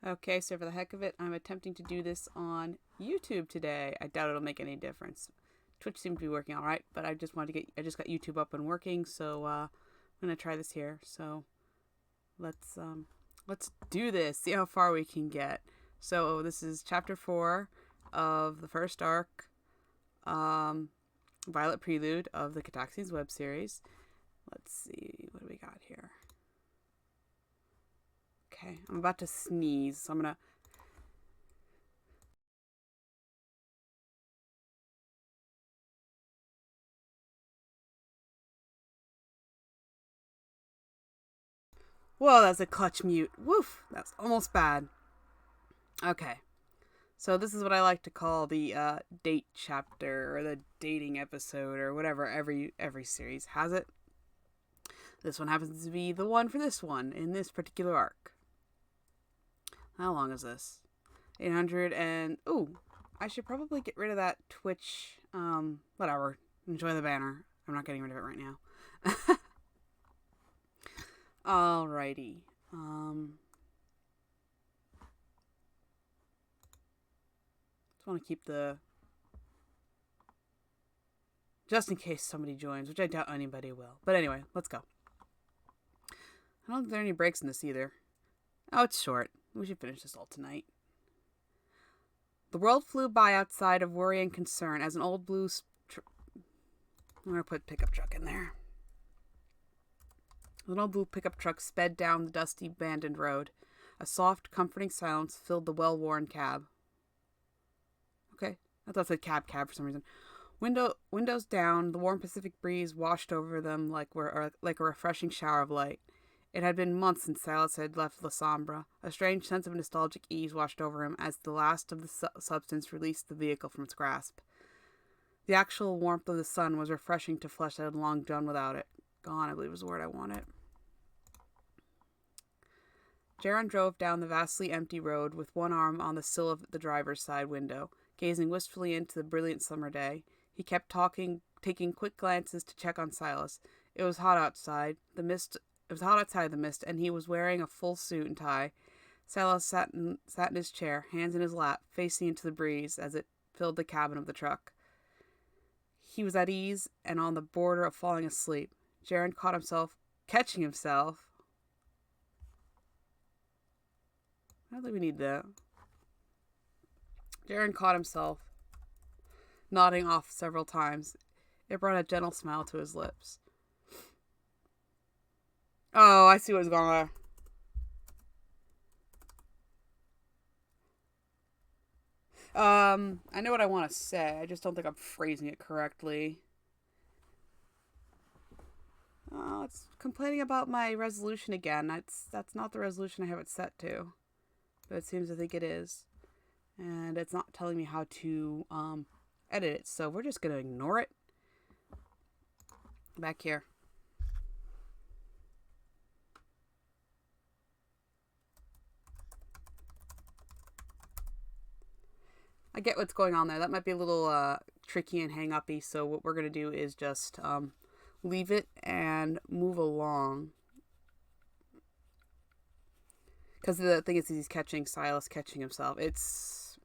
Okay, so for the heck of it, I'm attempting to do this on YouTube today. I doubt it'll make any difference. Twitch seemed to be working all right, but I just got YouTube up and working, so I'm gonna try this here. So let's do this. See how far we can get. So this is chapter 4 of the first arc, um, Violet Prelude of the Cataxians web series. Let's see what do we got here. Okay, I'm about to sneeze, so I'm gonna. Whoa, that's a clutch mute. Woof, that's almost bad. Okay, so this is what I like to call the date chapter or the dating episode or whatever every series has it. This one happens to be the one for this one in this particular arc. How long is this? 800 and ooh, I should probably get rid of that Twitch. Whatever. Enjoy the banner. I'm not getting rid of it right now. Alrighty. Just want to keep the just in case somebody joins, which I doubt anybody will. But anyway, let's go. I don't think there are any breaks in this either. Oh, it's short. We should finish this all tonight. The world flew by outside of worry and concern as an old blue. I'm going to put pickup truck in there. An old blue pickup truck sped down the dusty, abandoned road. A soft, comforting silence filled the well-worn cab. Okay, I thought it said cab for some reason. Windows down, the warm Pacific breeze washed over them like a refreshing shower of light. It had been months since Silas had left La Sombra. A strange sense of nostalgic ease washed over him as the last of the substance released the vehicle from its grasp. The actual warmth of the sun was refreshing to flesh that had long done without it. Gone, I believe was the word I wanted. Jaron drove down the vastly empty road with one arm on the sill of the driver's side window, gazing wistfully into the brilliant summer day. He kept taking quick glances to check on Silas. It was hot outside. The mist, and he was wearing a full suit and tie. Silas sat in his chair, hands in his lap, facing into the breeze as it filled the cabin of the truck. He was at ease and on the border of falling asleep. Jaron caught himself catching himself. I don't think we need that. Jaron caught himself nodding off several times. It brought a gentle smile to his lips. Oh, I see what's going on. I know what I want to say. I just don't think I'm phrasing it correctly. Oh, it's complaining about my resolution again. That's not the resolution I have it set to, but it seems to think it is, and it's not telling me how to edit it. So we're just gonna ignore it. Back here. I get what's going on there. That might be a little tricky and hang-uppy. So what we're gonna do is just leave it and move along. Because the thing is, he's catching Silas catching himself. It's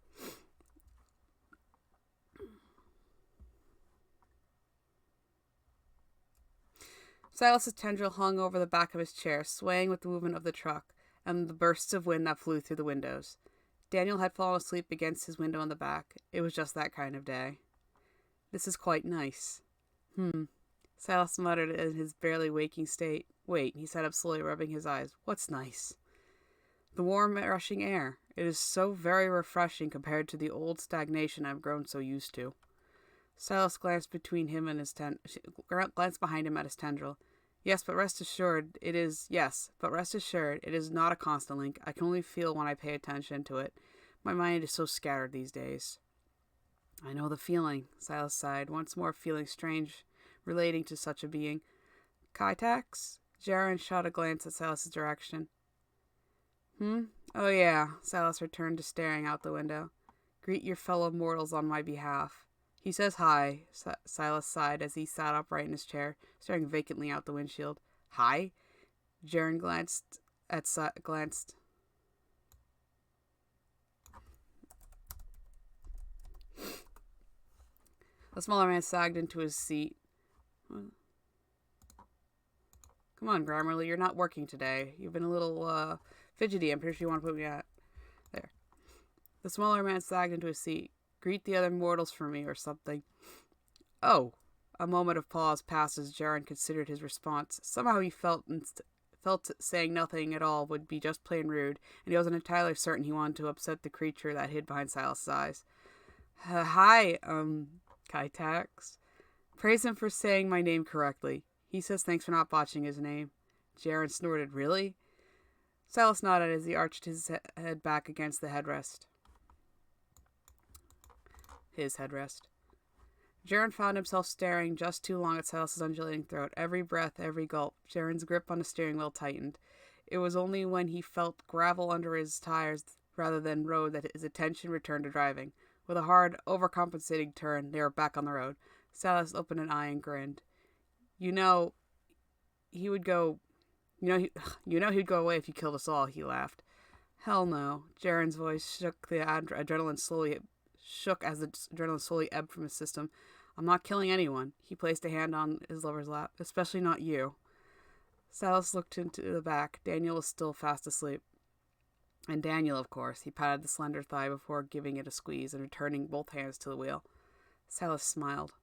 Silas's tendril hung over the back of his chair, swaying with the movement of the truck and the bursts of wind that flew through the windows. Daniel had fallen asleep against his window in the back. It was just that kind of day. This is quite nice. Silas muttered in his barely waking state. Wait, he sat up slowly, rubbing his eyes. What's nice? The warm, rushing air. It is so very refreshing compared to the old stagnation I've grown so used to. Silas glanced behind him at his tendril. Yes, but rest assured, it is not a constant link. I can only feel when I pay attention to it. My mind is so scattered these days. I know the feeling, Silas sighed, once more feeling strange relating to such a being. Kytax? Jaron shot a glance at Silas's direction. Oh yeah, Silas returned to staring out the window. Greet your fellow mortals on my behalf. He says hi, Silas sighed as he sat upright in his chair, staring vacantly out the windshield. Hi? Jaron glanced. The smaller man sagged into his seat. Come on, Grammarly, you're not working today. You've been a little, fidgety. I'm pretty sure you want to put me at. There. The smaller man sagged into his seat. Greet the other mortals for me, or something. Oh. A moment of pause passed as Jaren considered his response. Somehow he felt saying nothing at all would be just plain rude, and he wasn't entirely certain he wanted to upset the creature that hid behind Silas' eyes. Hi, Kaitax. Praise him for saying my name correctly. He says thanks for not botching his name. Jaren snorted, really? Silas nodded as he arched his head back against the headrest. His headrest. Jaren found himself staring just too long at Silas' undulating throat. Every breath, every gulp. Jaren's grip on the steering wheel tightened. It was only when he felt gravel under his tires rather than road that his attention returned to driving. With a hard, overcompensating turn, they were back on the road. Silas opened an eye and grinned. He'd go away if you killed us all, he laughed. Hell no. Jaren's voice shook as the adrenaline slowly ebbed from his system. I'm not killing anyone. He placed a hand on his lover's lap. Especially not you. Silas looked into the back. Daniel was still fast asleep. And Daniel, of course. He patted the slender thigh before giving it a squeeze and returning both hands to the wheel. Silas smiled.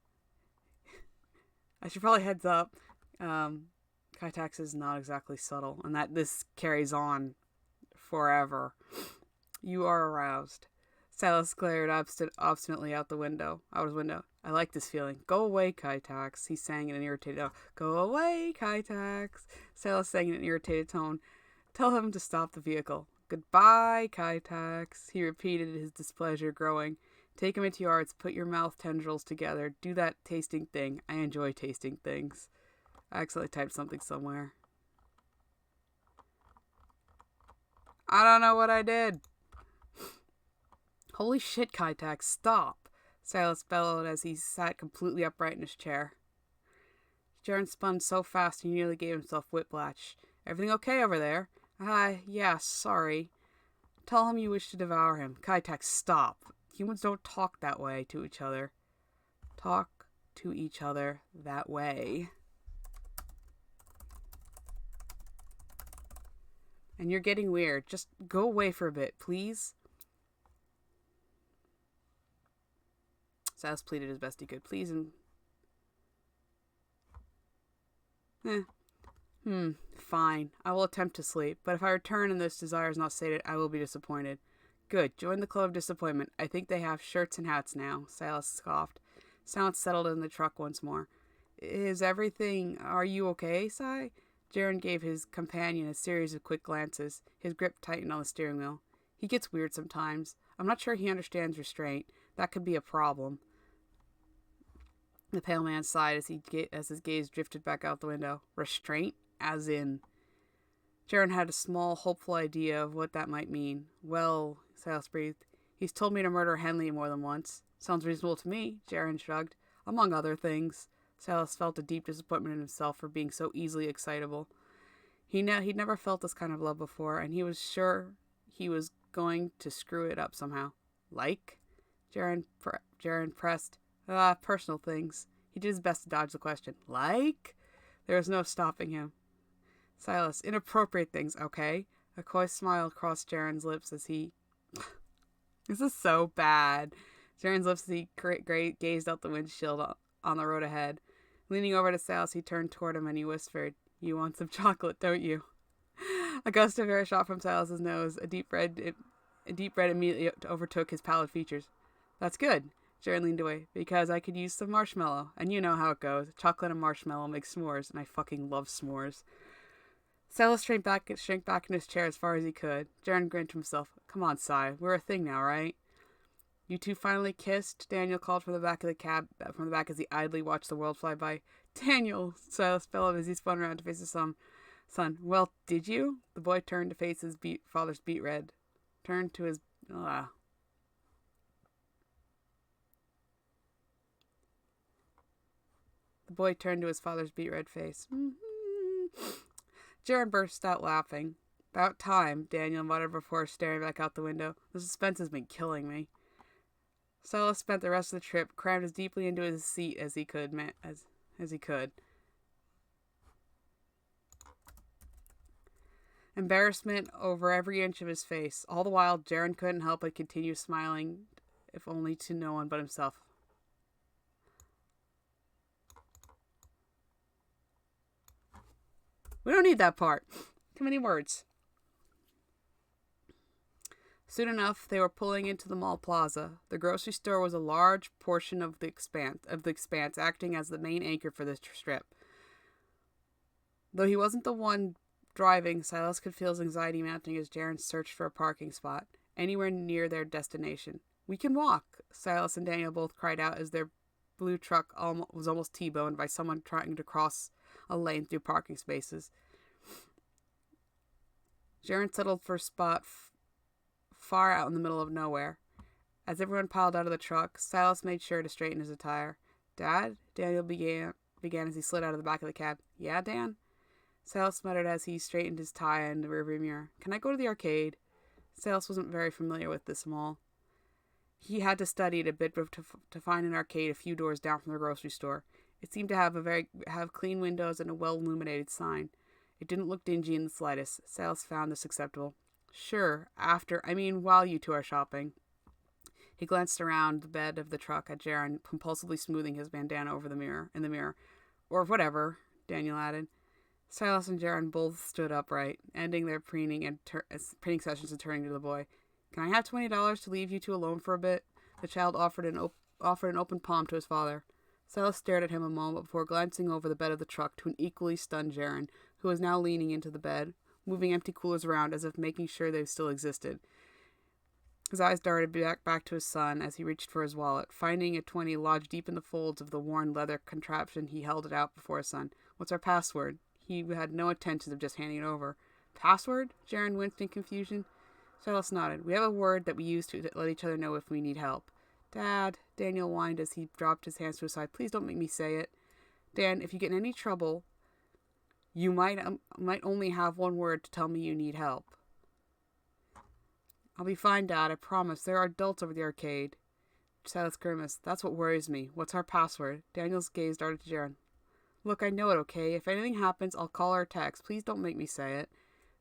I should probably heads up. Kaitax is not exactly subtle, and that this carries on forever. You are aroused. Silas glared obstinately out the window. I like this feeling. Go away, Kaitax. He sang in an irritated tone. Go away, Kaitax. Silas sang in an irritated tone. Tell him to stop the vehicle. Goodbye, Kaitax. He repeated, his displeasure growing. Take him into your arms. Put your mouth tendrils together. Do that tasting thing. I enjoy tasting things. I accidentally typed something somewhere. I don't know what I did. Holy shit, Kaitax, stop! Silas bellowed as he sat completely upright in his chair. Jaren spun so fast he nearly gave himself whiplash. Everything okay over there? Yeah, sorry. Tell him you wish to devour him. Kaitax, stop. Humans don't talk that way to each other. Talk to each other that way. And you're getting weird. Just go away for a bit, please. Silas pleaded as best he could. Please and... Fine. I will attempt to sleep, but if I return and this desire is not sated, I will be disappointed. Good. Join the Club of Disappointment. I think they have shirts and hats now. Silas scoffed. Silence settled in the truck once more. Is everything... Are you okay, Si? Jaren gave his companion a series of quick glances. His grip tightened on the steering wheel. He gets weird sometimes. I'm not sure he understands restraint. That could be a problem. The pale man sighed as his gaze drifted back out the window. Restraint? As in... Jaren had a small, hopeful idea of what that might mean. Well, Silas breathed. He's told me to murder Henley more than once. Sounds reasonable to me, Jaren shrugged. Among other things. Silas felt a deep disappointment in himself for being so easily excitable. He'd never felt this kind of love before, and he was sure he was going to screw it up somehow. Like? Jaren pressed. Personal things. He did his best to dodge the question. Like? There was no stopping him. Silas, inappropriate things, okay? A coy smile crossed Jaren's lips as he... This is so bad. Jaren's lips as he gazed out the windshield on the road ahead. Leaning over to Silas, he turned toward him and he whispered, You want some chocolate, don't you? A gust of air shot from Silas's nose. A deep red immediately overtook his pallid features. That's good. Jaren leaned away. Because I could use some marshmallow. And you know how it goes. Chocolate and marshmallow make s'mores, and I fucking love s'mores. Silas shrank back in his chair as far as he could. Jaren grinned to himself. Come on, Si. We're a thing now, right? You two finally kissed? Daniel called from the back of the cab, as he idly watched the world fly by. Daniel! Silas bellowed as he spun around to face his son. Well, did you? The boy turned to face his father's beet red. Turned to his... The boy turned to his father's beet red face. Jaren burst out laughing. About time, Daniel muttered before staring back out the window. The suspense has been killing me. Silas spent the rest of the trip crammed as deeply into his seat as he could. As he could. Embarrassment over every inch of his face. All the while, Jaren couldn't help but continue smiling, if only to no one but himself. We don't need that part. Too many words. Soon enough, they were pulling into the mall plaza. The grocery store was a large portion of the expanse, acting as the main anchor for the strip. Though he wasn't the one driving, Silas could feel his anxiety mounting as Jaren searched for a parking spot anywhere near their destination. "We can walk," Silas and Daniel both cried out as their blue truck was almost T-boned by someone trying to cross a lane through parking spaces. Jaren settled for a spot far out in the middle of nowhere. As everyone piled out of the truck, Silas made sure to straighten his attire. "Dad?" Daniel began as he slid out of the back of the cab. "Yeah, Dan?" Silas muttered as he straightened his tie in the rearview mirror. "Can I go to the arcade?" Silas wasn't very familiar with this mall. He had to study it a bit to find an arcade a few doors down from the grocery store. It seemed to have clean windows and a well-illuminated sign. It didn't look dingy in the slightest. Silas found this acceptable. "Sure, while you two are shopping." He glanced around the bed of the truck at Jaren, compulsively smoothing his bandana over the mirror. "Or whatever," Daniel added. Silas and Jaren both stood upright, ending their preening sessions and turning to the boy. "Can I have $20 to leave you two alone for a bit?" The child offered an open palm to his father. Silas stared at him a moment before glancing over the bed of the truck to an equally stunned Jaren, who was now leaning into the bed, moving empty coolers around as if making sure they still existed. His eyes darted back to his son as he reached for his wallet. Finding a 20 lodged deep in the folds of the worn leather contraption, he held it out before his son. "What's our password?" He had no intentions of just handing it over. "Password?" Jaren winced in confusion. Silas nodded. "We have a word that we use to let each other know if we need help." "Dad," Daniel whined as he dropped his hands to his side. "Please don't make me say it." "Dan, if you get in any trouble, you might only have one word to tell me you need help." "I'll be fine, Dad, I promise. There are adults over the arcade." Silas grimaced. "That's what worries me. What's our password?" Daniel's gaze darted to Jaren. "Look, I know it, okay? If anything happens, I'll call or text. Please don't make me say it."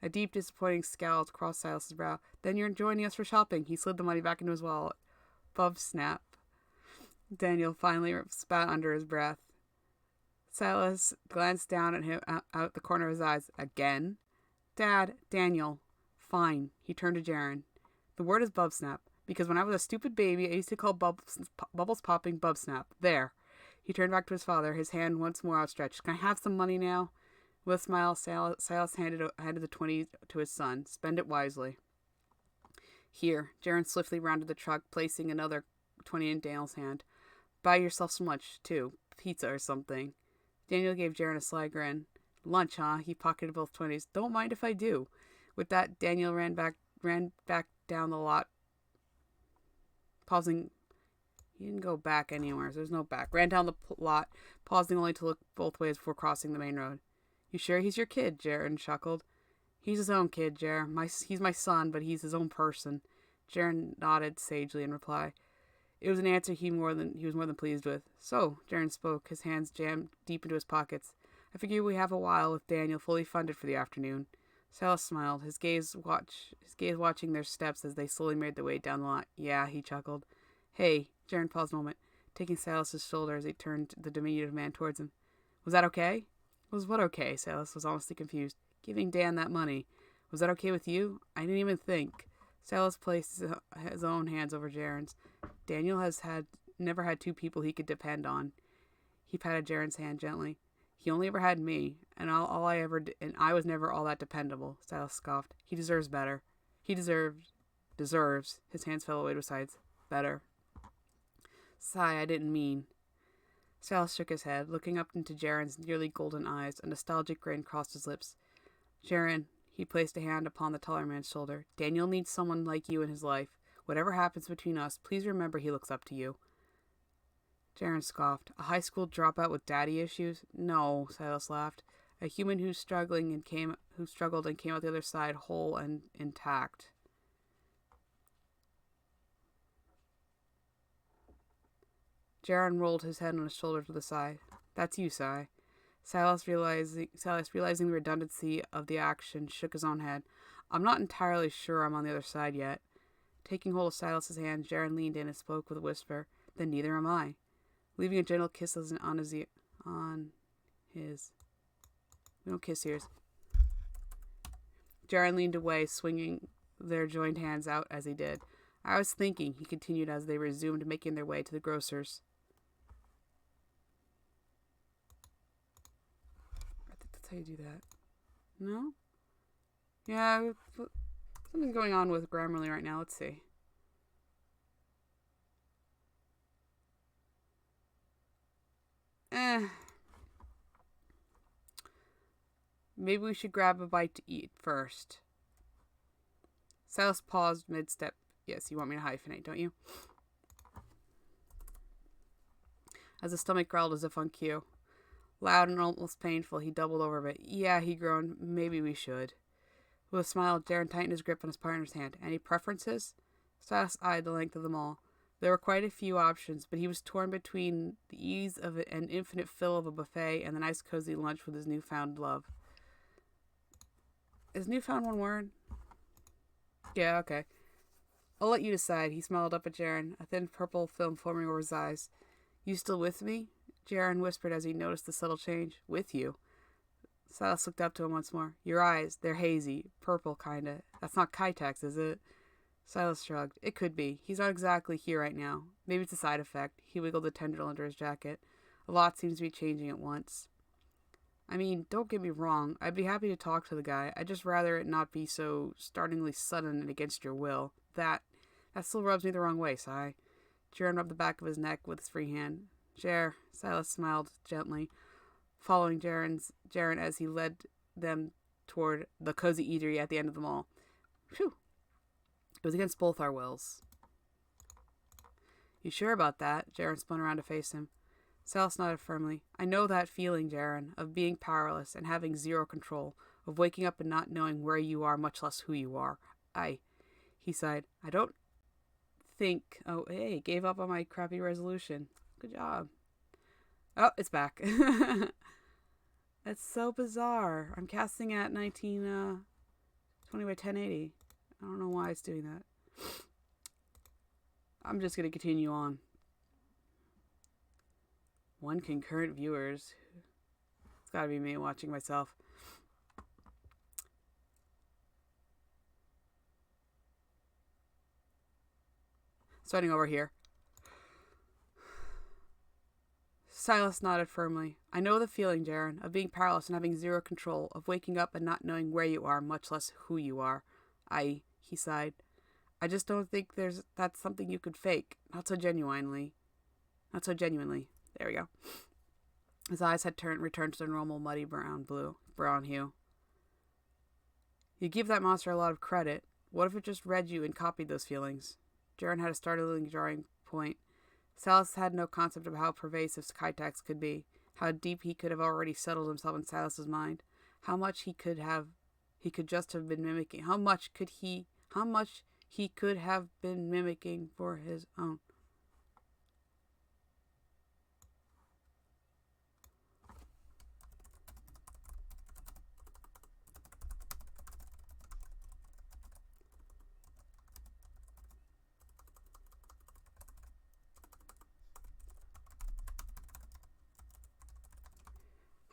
A deep, disappointing scowl crossed Silas's brow. "Then you're joining us for shopping." He slid the money back into his wallet. "Bub snap." Daniel finally spat under his breath. Silas glanced down at him out the corner of his eyes. "Again?" "Dad, Daniel." "Fine." He turned to Jaren. "The word is bub snap, because when I was a stupid baby, I used to call bubbles popping bub snap. There." He turned back to his father, his hand once more outstretched. "Can I have some money now?" With a smile, Silas handed the 20 to his son. "Spend it wisely." "Here." Jaren swiftly rounded the truck, placing another 20 in Daniel's hand. "Buy yourself some lunch, too. Pizza or something." Daniel gave Jaren a sly grin. "Lunch, huh?" He pocketed both 20s. "Don't mind if I do." With that, Daniel ran back down the lot, pausing. He didn't go back anywhere. There's no back. Ran down the lot, pausing only to look both ways before crossing the main road. "You sure he's your kid?" Jaren chuckled. "He's his own kid, Jer. He's my son, but he's his own person." Jaren nodded sagely in reply. It was an answer he was more than pleased with. "So," Jaren spoke, his hands jammed deep into his pockets, "I figure we have a while with Daniel fully funded for the afternoon." Silas smiled, his gaze watching their steps as they slowly made their way down the lot. "Yeah," he chuckled. "Hey," Jaren paused a moment, taking Silas's shoulder as he turned the diminutive man towards him. "Was that okay?" "Was what okay?" Silas was honestly confused. "Giving Dan that money. Was that okay with you?" "I didn't even think." Silas placed his own hands over Jaren's. "Daniel has never had two people he could depend on." He patted Jaren's hand gently. "He only ever had me, and I was never all that dependable." Silas scoffed. "He deserves better. He deserves. His hands fell away to his sides. "Better." "Sigh, I didn't mean." Silas shook his head, looking up into Jaren's nearly golden eyes. A nostalgic grin crossed his lips. "Jaren," he placed a hand upon the taller man's shoulder. "Daniel needs someone like you in his life. Whatever happens between us, please remember he looks up to you." Jaren scoffed. "A high school dropout with daddy issues?" "No," Silas laughed. "A human who struggled and came out the other side whole and intact." Jaren rolled his head on his shoulders with a sigh. That's you, Sai. Silas, realizing the redundancy of the action, shook his own head. I'm not entirely sure I'm on the other side yet. Taking hold of Silas's hand, Jaren leaned in and spoke with a whisper. Then neither am I. Leaving a gentle kiss on his. We don't kiss ears. Jaren leaned away, swinging their joined hands out as he did. I was thinking, he continued as they resumed making their way to the grocer's. I think that's how you do that. No? Yeah, something's going on with Grammarly right now. Let's see. Maybe we should grab a bite to eat first. Silas paused mid-step. Yes, you want me to hyphenate, don't you? As the stomach growled as if on cue. Loud and almost painful, he doubled over a bit. Yeah, he groaned. Maybe we should. With a smile, Jaren tightened his grip on his partner's hand. Any preferences? Silas eyed the length of them all. There were quite a few options, but he was torn between the ease of an infinite fill of a buffet and the nice cozy lunch with his newfound love. Is newfound one word? Yeah, okay. I'll let you decide. He smiled up at Jaren, a thin purple film forming over his eyes. You still with me? Jaren whispered as he noticed the subtle change. With you? Silas looked up to him once more. Your eyes, they're hazy. Purple, kinda. That's not Kitex, is it? Silas shrugged. It could be. He's not exactly here right now. Maybe it's a side effect. He wiggled the tendril under his jacket. A lot seems to be changing at once. I mean, don't get me wrong. I'd be happy to talk to the guy. I'd just rather it not be so startlingly sudden and against your will. That still rubs me the wrong way, Sai. Jaren rubbed the back of his neck with his free hand. Jer, Silas smiled gently, following Jaren as he led them toward the cozy eatery at the end of the mall. Phew. It was against both our wills. You sure about that? Jaren spun around to face him. Silas nodded firmly. I know that feeling, Jaren, of being powerless and having zero control, of waking up and not knowing where you are, much less who you are. He sighed. I don't think... Oh, hey, gave up on my crappy resolution. Good job. Oh, it's back. That's so bizarre. I'm casting at 1920 by 1080. I don't know why it's doing that. I'm just going to continue on. 1 concurrent viewers. It's got to be me watching myself. Starting over here. Silas nodded firmly. I know the feeling, Jaren, of being powerless and having zero control, of waking up and not knowing where you are, much less who you are. He sighed. I just don't think that's something you could fake. Not so genuinely. There we go. His eyes had returned to their normal muddy brown hue. You give that monster a lot of credit. What if it just read you and copied those feelings? Jaren had a startling jarring point. Silas had no concept of how pervasive Kitex could be, how deep he could have already settled himself in Silas's mind, how much he could just have been mimicking, how much he could have been mimicking for his own.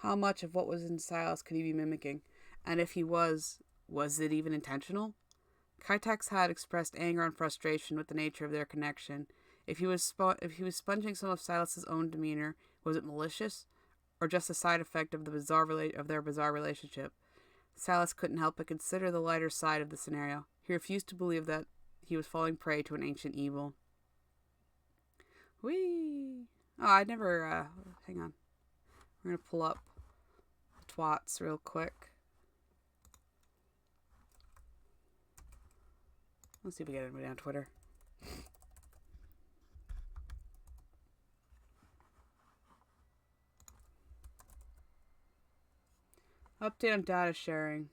How much of what was in Silas could he be mimicking? And if he was it even intentional? Kitex had expressed anger and frustration with the nature of their connection. If he was sponging some of Silas's own demeanor, was it malicious, or just a side effect of their bizarre relationship? Silas couldn't help but consider the lighter side of the scenario. He refused to believe that he was falling prey to an ancient evil. Whee! Oh, I never. Hang on. We're gonna pull up twats real quick. Let's see if we get anybody on Twitter. Update on data sharing.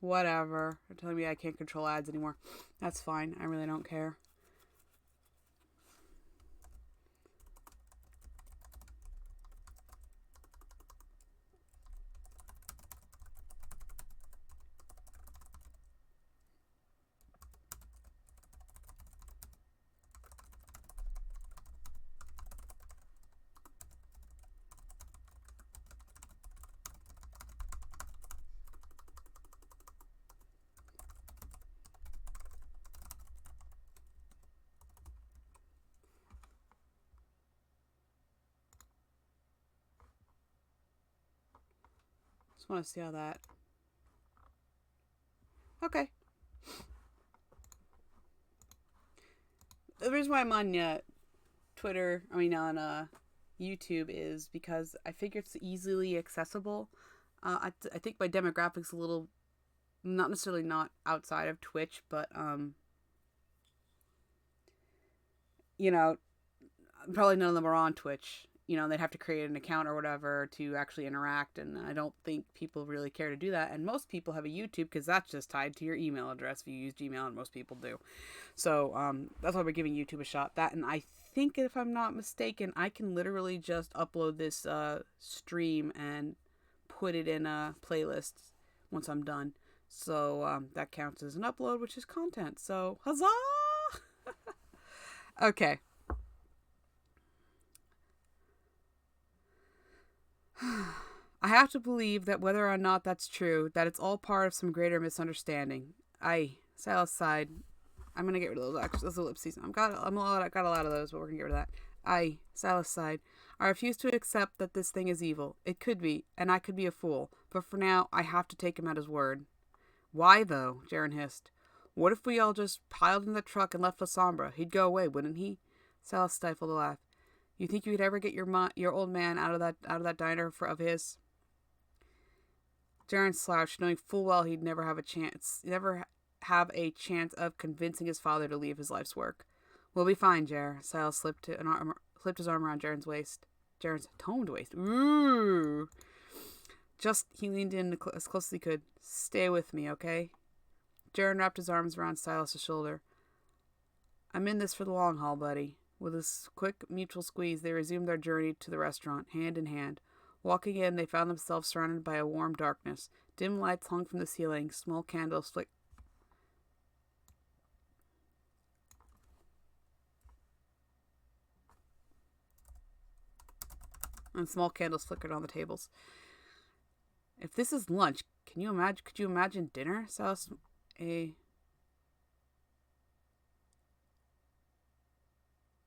Whatever. They're telling me I can't control ads anymore. That's fine. I really don't care. Just want to see how that. Okay. The reason why I'm on Twitter, on YouTube, is because I figure it's easily accessible. I think my demographic's a little, not necessarily not outside of Twitch, but probably none of them are on Twitch. They'd have to create an account or whatever to actually interact, and I don't think people really care to do that. And most people have a YouTube because that's just tied to your email address if you use Gmail, and most people do. So that's why we're giving YouTube a shot. That, and I think if I'm not mistaken, I can literally just upload this stream and put it in a playlist once I'm done. So that counts as an upload, which is content. So huzzah! Okay. I have to believe that whether or not that's true, that it's all part of some greater misunderstanding. Silas sighed. I'm gonna get rid of those ellipses. I got a lot of those, but we're gonna get rid of that. Silas sighed. I refuse to accept that this thing is evil. It could be, and I could be a fool. But for now, I have to take him at his word. Why, though? Jaren hissed. What if we all just piled in the truck and left La Sombra? He'd go away, wouldn't he? Silas stifled a laugh. You think you could ever get your old man out of that diner of his? Jaren slouched, knowing full well he'd never have a chance of convincing his father to leave his life's work. We'll be fine, Jar. Silas slipped his arm around Jaren's waist. Jaren's toned waist. Ooh. He leaned in as close as he could. Stay with me, okay? Jaren wrapped his arms around Silas' shoulder. I'm in this for the long haul, buddy. With a quick mutual squeeze, they resumed their journey to the restaurant, hand in hand. Walking in, they found themselves surrounded by a warm darkness. Dim lights hung from the ceiling, small candles flickered on the tables. If this is lunch, could you imagine dinner? Silas,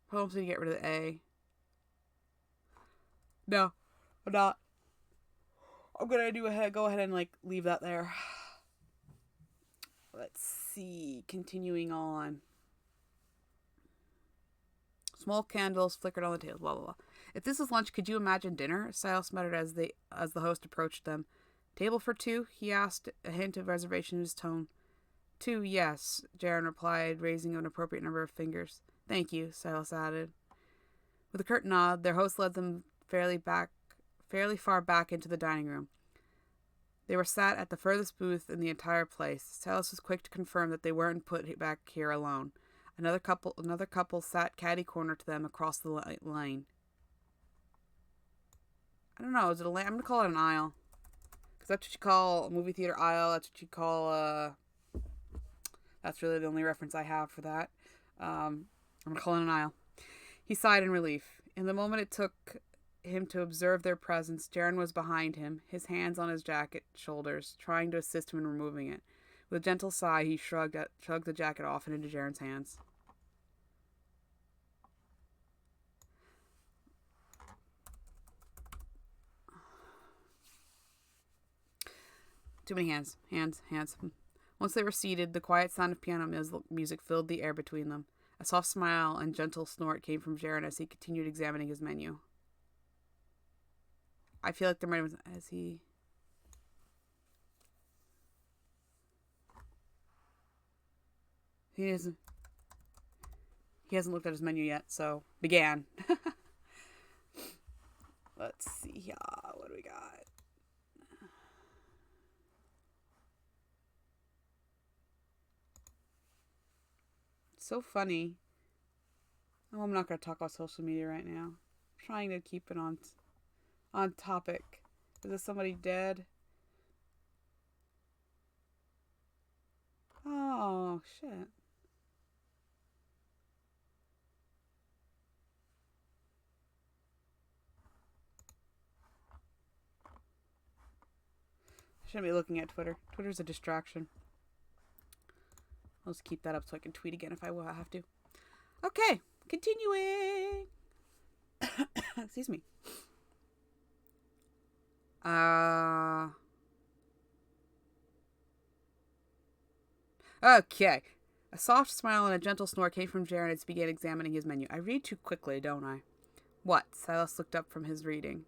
Probably get rid of the A. No, I'm not. I'm gonna go ahead and leave that there. Let's see. Continuing on. Small candles flickered on the table. Blah blah blah. If this is lunch, could you imagine dinner? Silas muttered as the host approached them. Table for two? He asked, a hint of reservation in his tone. Two, yes, Jaren replied, raising an appropriate number of fingers. Thank you, Silas added. With a curt nod, their host led them fairly far back into the dining room. They were sat at the furthest booth in the entire place. Silas was quick to confirm that they weren't put back here alone. Another couple sat catty-corner to them across the lane. I don't know, is it a lane? I'm going to call it an aisle. Because that's what you call a movie theater aisle. That's what you call, that's really the only reference I have for that. I'm going to call it an aisle. He sighed in relief. In the moment it took him to observe their presence, Jaren was behind him, his hands on his jacket shoulders, trying to assist him in removing it. With a gentle sigh, he shrugged the jacket off and into Jaren's hands. Too many hands. Hands. Once they were seated, the quiet sound of piano music filled the air between them. A soft smile and gentle snort came from Jaren as he continued examining his menu. I feel like there might have been... He hasn't looked at his menu yet, so... Began. Let's see here. What do we got? so funny. Oh, I'm not going to talk about social media right now. I'm trying to keep it on topic. Is this somebody dead? Oh, shit. I shouldn't be looking at Twitter. Twitter's a distraction. I'll just keep that up so I can tweet again if I have to. Okay, continuing. Excuse me. Okay. A soft smile and a gentle snore came from Jaren as he began examining his menu. I read too quickly, don't I? What? Silas looked up from his reading.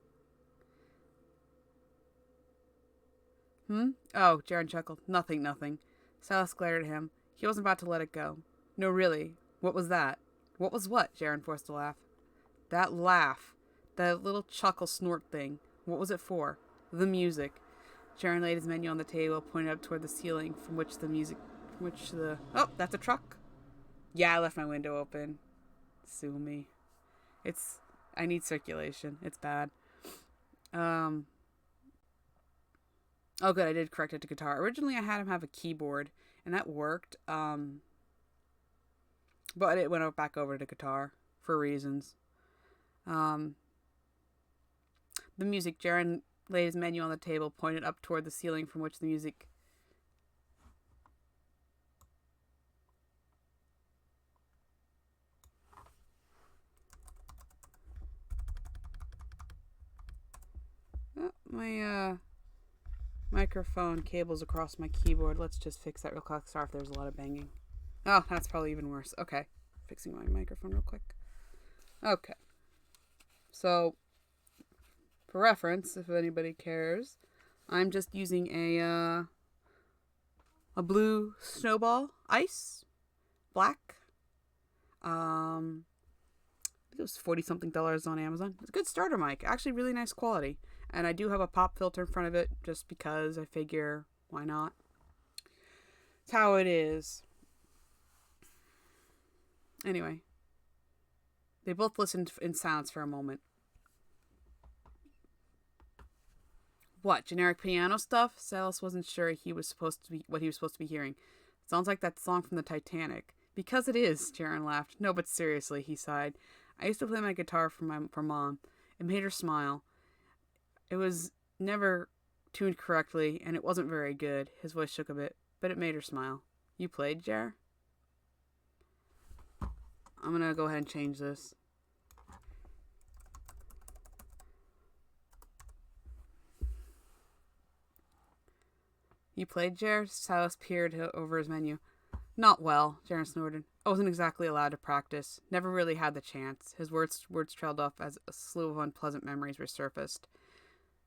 Oh, Jaren chuckled. Nothing. Silas glared at him. He wasn't about to let it go. No, really. What was that? What was what? Jaren forced a laugh. That laugh. That little chuckle snort thing. What was it for? The music. Jaren laid his menu on the table, pointed up toward the ceiling from which the... Oh, that's a truck. Yeah, I left my window open. Sue me. I need circulation. It's bad. Oh, good. I did correct it to guitar. Originally, I had him have a keyboard, and that worked. But it went back over to guitar for reasons. The music. Jaren laid his menu on the table, pointed up toward the ceiling from which the music... Oh, my, microphone cable's across my keyboard. Let's just fix that real quick. Sorry if there's a lot of banging. Oh, that's probably even worse. Okay. Fixing my microphone real quick. Okay. So, for reference, if anybody cares, I'm just using a blue Snowball Ice. Black. It was $40-something on Amazon. It's a good starter mic. Actually, really nice quality. And I do have a pop filter in front of it just because I figure, why not? It's how it is. Anyway. They both listened in silence for a moment. What, generic piano stuff? Silas wasn't sure what he was supposed to be hearing. Sounds like that song from the Titanic. Because it is, Jaren laughed. No, but seriously, he sighed. I used to play my guitar for Mom. It made her smile. It was never tuned correctly, and it wasn't very good. His voice shook a bit, but it made her smile. You played, Jar? I'm gonna go ahead and change this. You played, Jar? Silas peered over his menu. Not well, Jaren snorted. I wasn't exactly allowed to practice. Never really had the chance. His words trailed off as a slew of unpleasant memories resurfaced.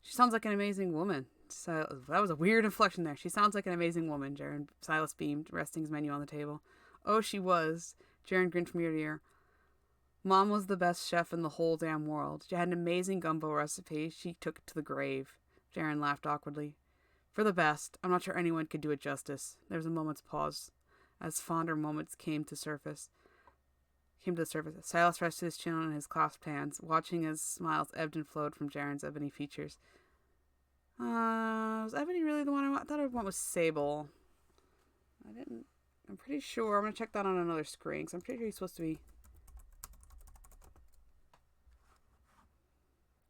She sounds like an amazing woman. That was a weird inflection there. She sounds like an amazing woman, Jaren. Silas beamed, resting his menu on the table. Oh, she was. Jaren grinned from ear to ear. Mom was the best chef in the whole damn world. She had an amazing gumbo recipe. She took it to the grave. Jaren laughed awkwardly. For the best. I'm not sure anyone could do it justice. There was a moment's pause, as fonder moments came to the surface. Silas rested his chin on his clasped hands, watching as smiles ebbed and flowed from Jaren's ebony features. Was Ebony really the one I thought I went with Sable. I'm pretty sure. I'm going to check that on another screen, because I'm pretty sure he's supposed to be...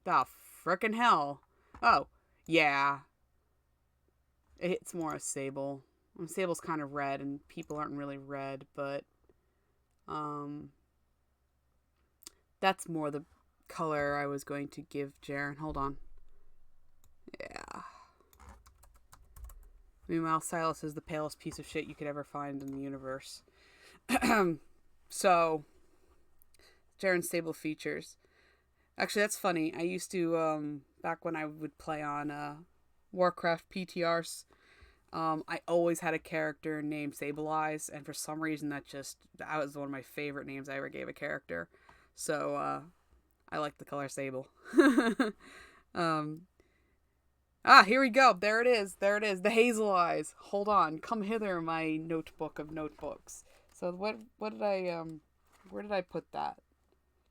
The frickin' hell. Oh, yeah. It's more a Sable. Sable's kind of red, and people aren't really red, but... That's more the color I was going to give Jaren. Hold on. Yeah. Meanwhile, Silas is the palest piece of shit you could ever find in the universe. So, Jaren's Sable features. Actually, that's funny. I used to, back when I would play on Warcraft PTRs, I always had a character named Sable Eyes, and for some reason that was one of my favorite names I ever gave a character. So, I like the color Sable. Here we go. There it is. The Hazel Eyes. Hold on. Come hither, my notebook of notebooks. So So what did I where did I put that?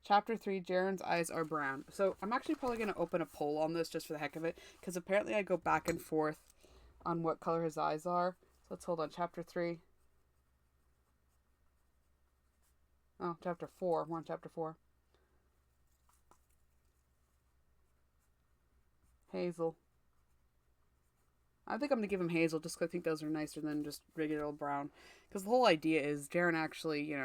Chapter 3, Jaren's eyes are brown. So I'm actually probably going to open a poll on this just for the heck of it, because apparently I go back and forth on what color his eyes are. So let's hold on. Chapter 3. Oh, chapter 4. We're on chapter 4. Hazel. I think I'm going to give him hazel just because I think those are nicer than just regular old brown. Because the whole idea is Jaren actually,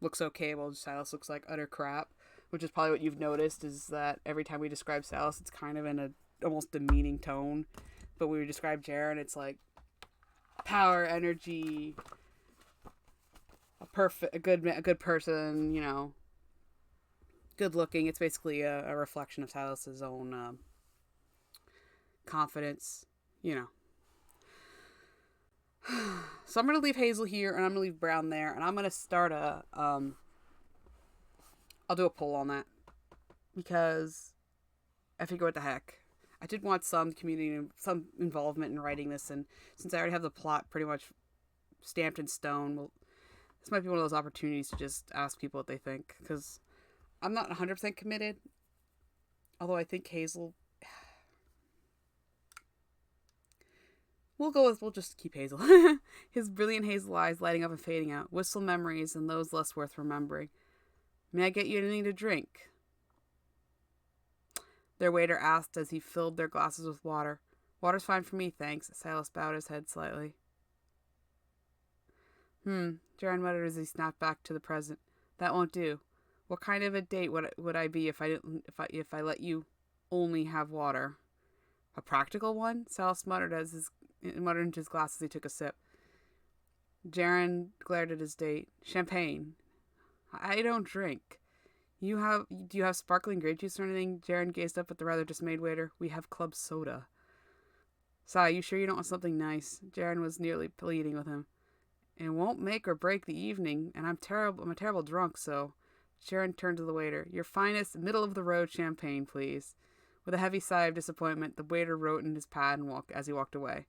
looks okay while Silas looks like utter crap. Which is probably what you've noticed is that every time we describe Silas, it's kind of in a almost demeaning tone. But when we describe Jaren, it's like power, energy, a good person, good looking. It's basically a reflection of Silas's own confidence, you know. So I'm gonna leave Hazel here, and I'm gonna leave Brown there, and I'm gonna start I'll do a poll on that because I figure what the heck. I did want some community, some involvement in writing this, and since I already have the plot pretty much stamped in stone, well, this might be one of those opportunities to just ask people what they think, because I'm not 100% committed, although I think Hazel... We'll just keep Hazel. His brilliant hazel eyes lighting up and fading out, wistful memories and those less worth remembering. May I get you anything to drink? Their waiter asked as he filled their glasses with water. Water's fine for me, thanks. Silas bowed his head slightly. Jaren muttered as he snapped back to the present. That won't do. What kind of a date would I be if I let you only have water? A practical one? Silas muttered into his glass as he took a sip. Jaren glared at his date. Champagne. I don't drink. Do you have sparkling grape juice or anything? Jaren gazed up at the rather dismayed waiter. We have club soda. Sai, you sure you don't want something nice? Jaren was nearly pleading with him. It won't make or break the evening, and I'm a terrible drunk, so... Jaren turned to the waiter. Your finest, middle-of-the-road champagne, please. With a heavy sigh of disappointment, the waiter wrote in his pad as he walked away.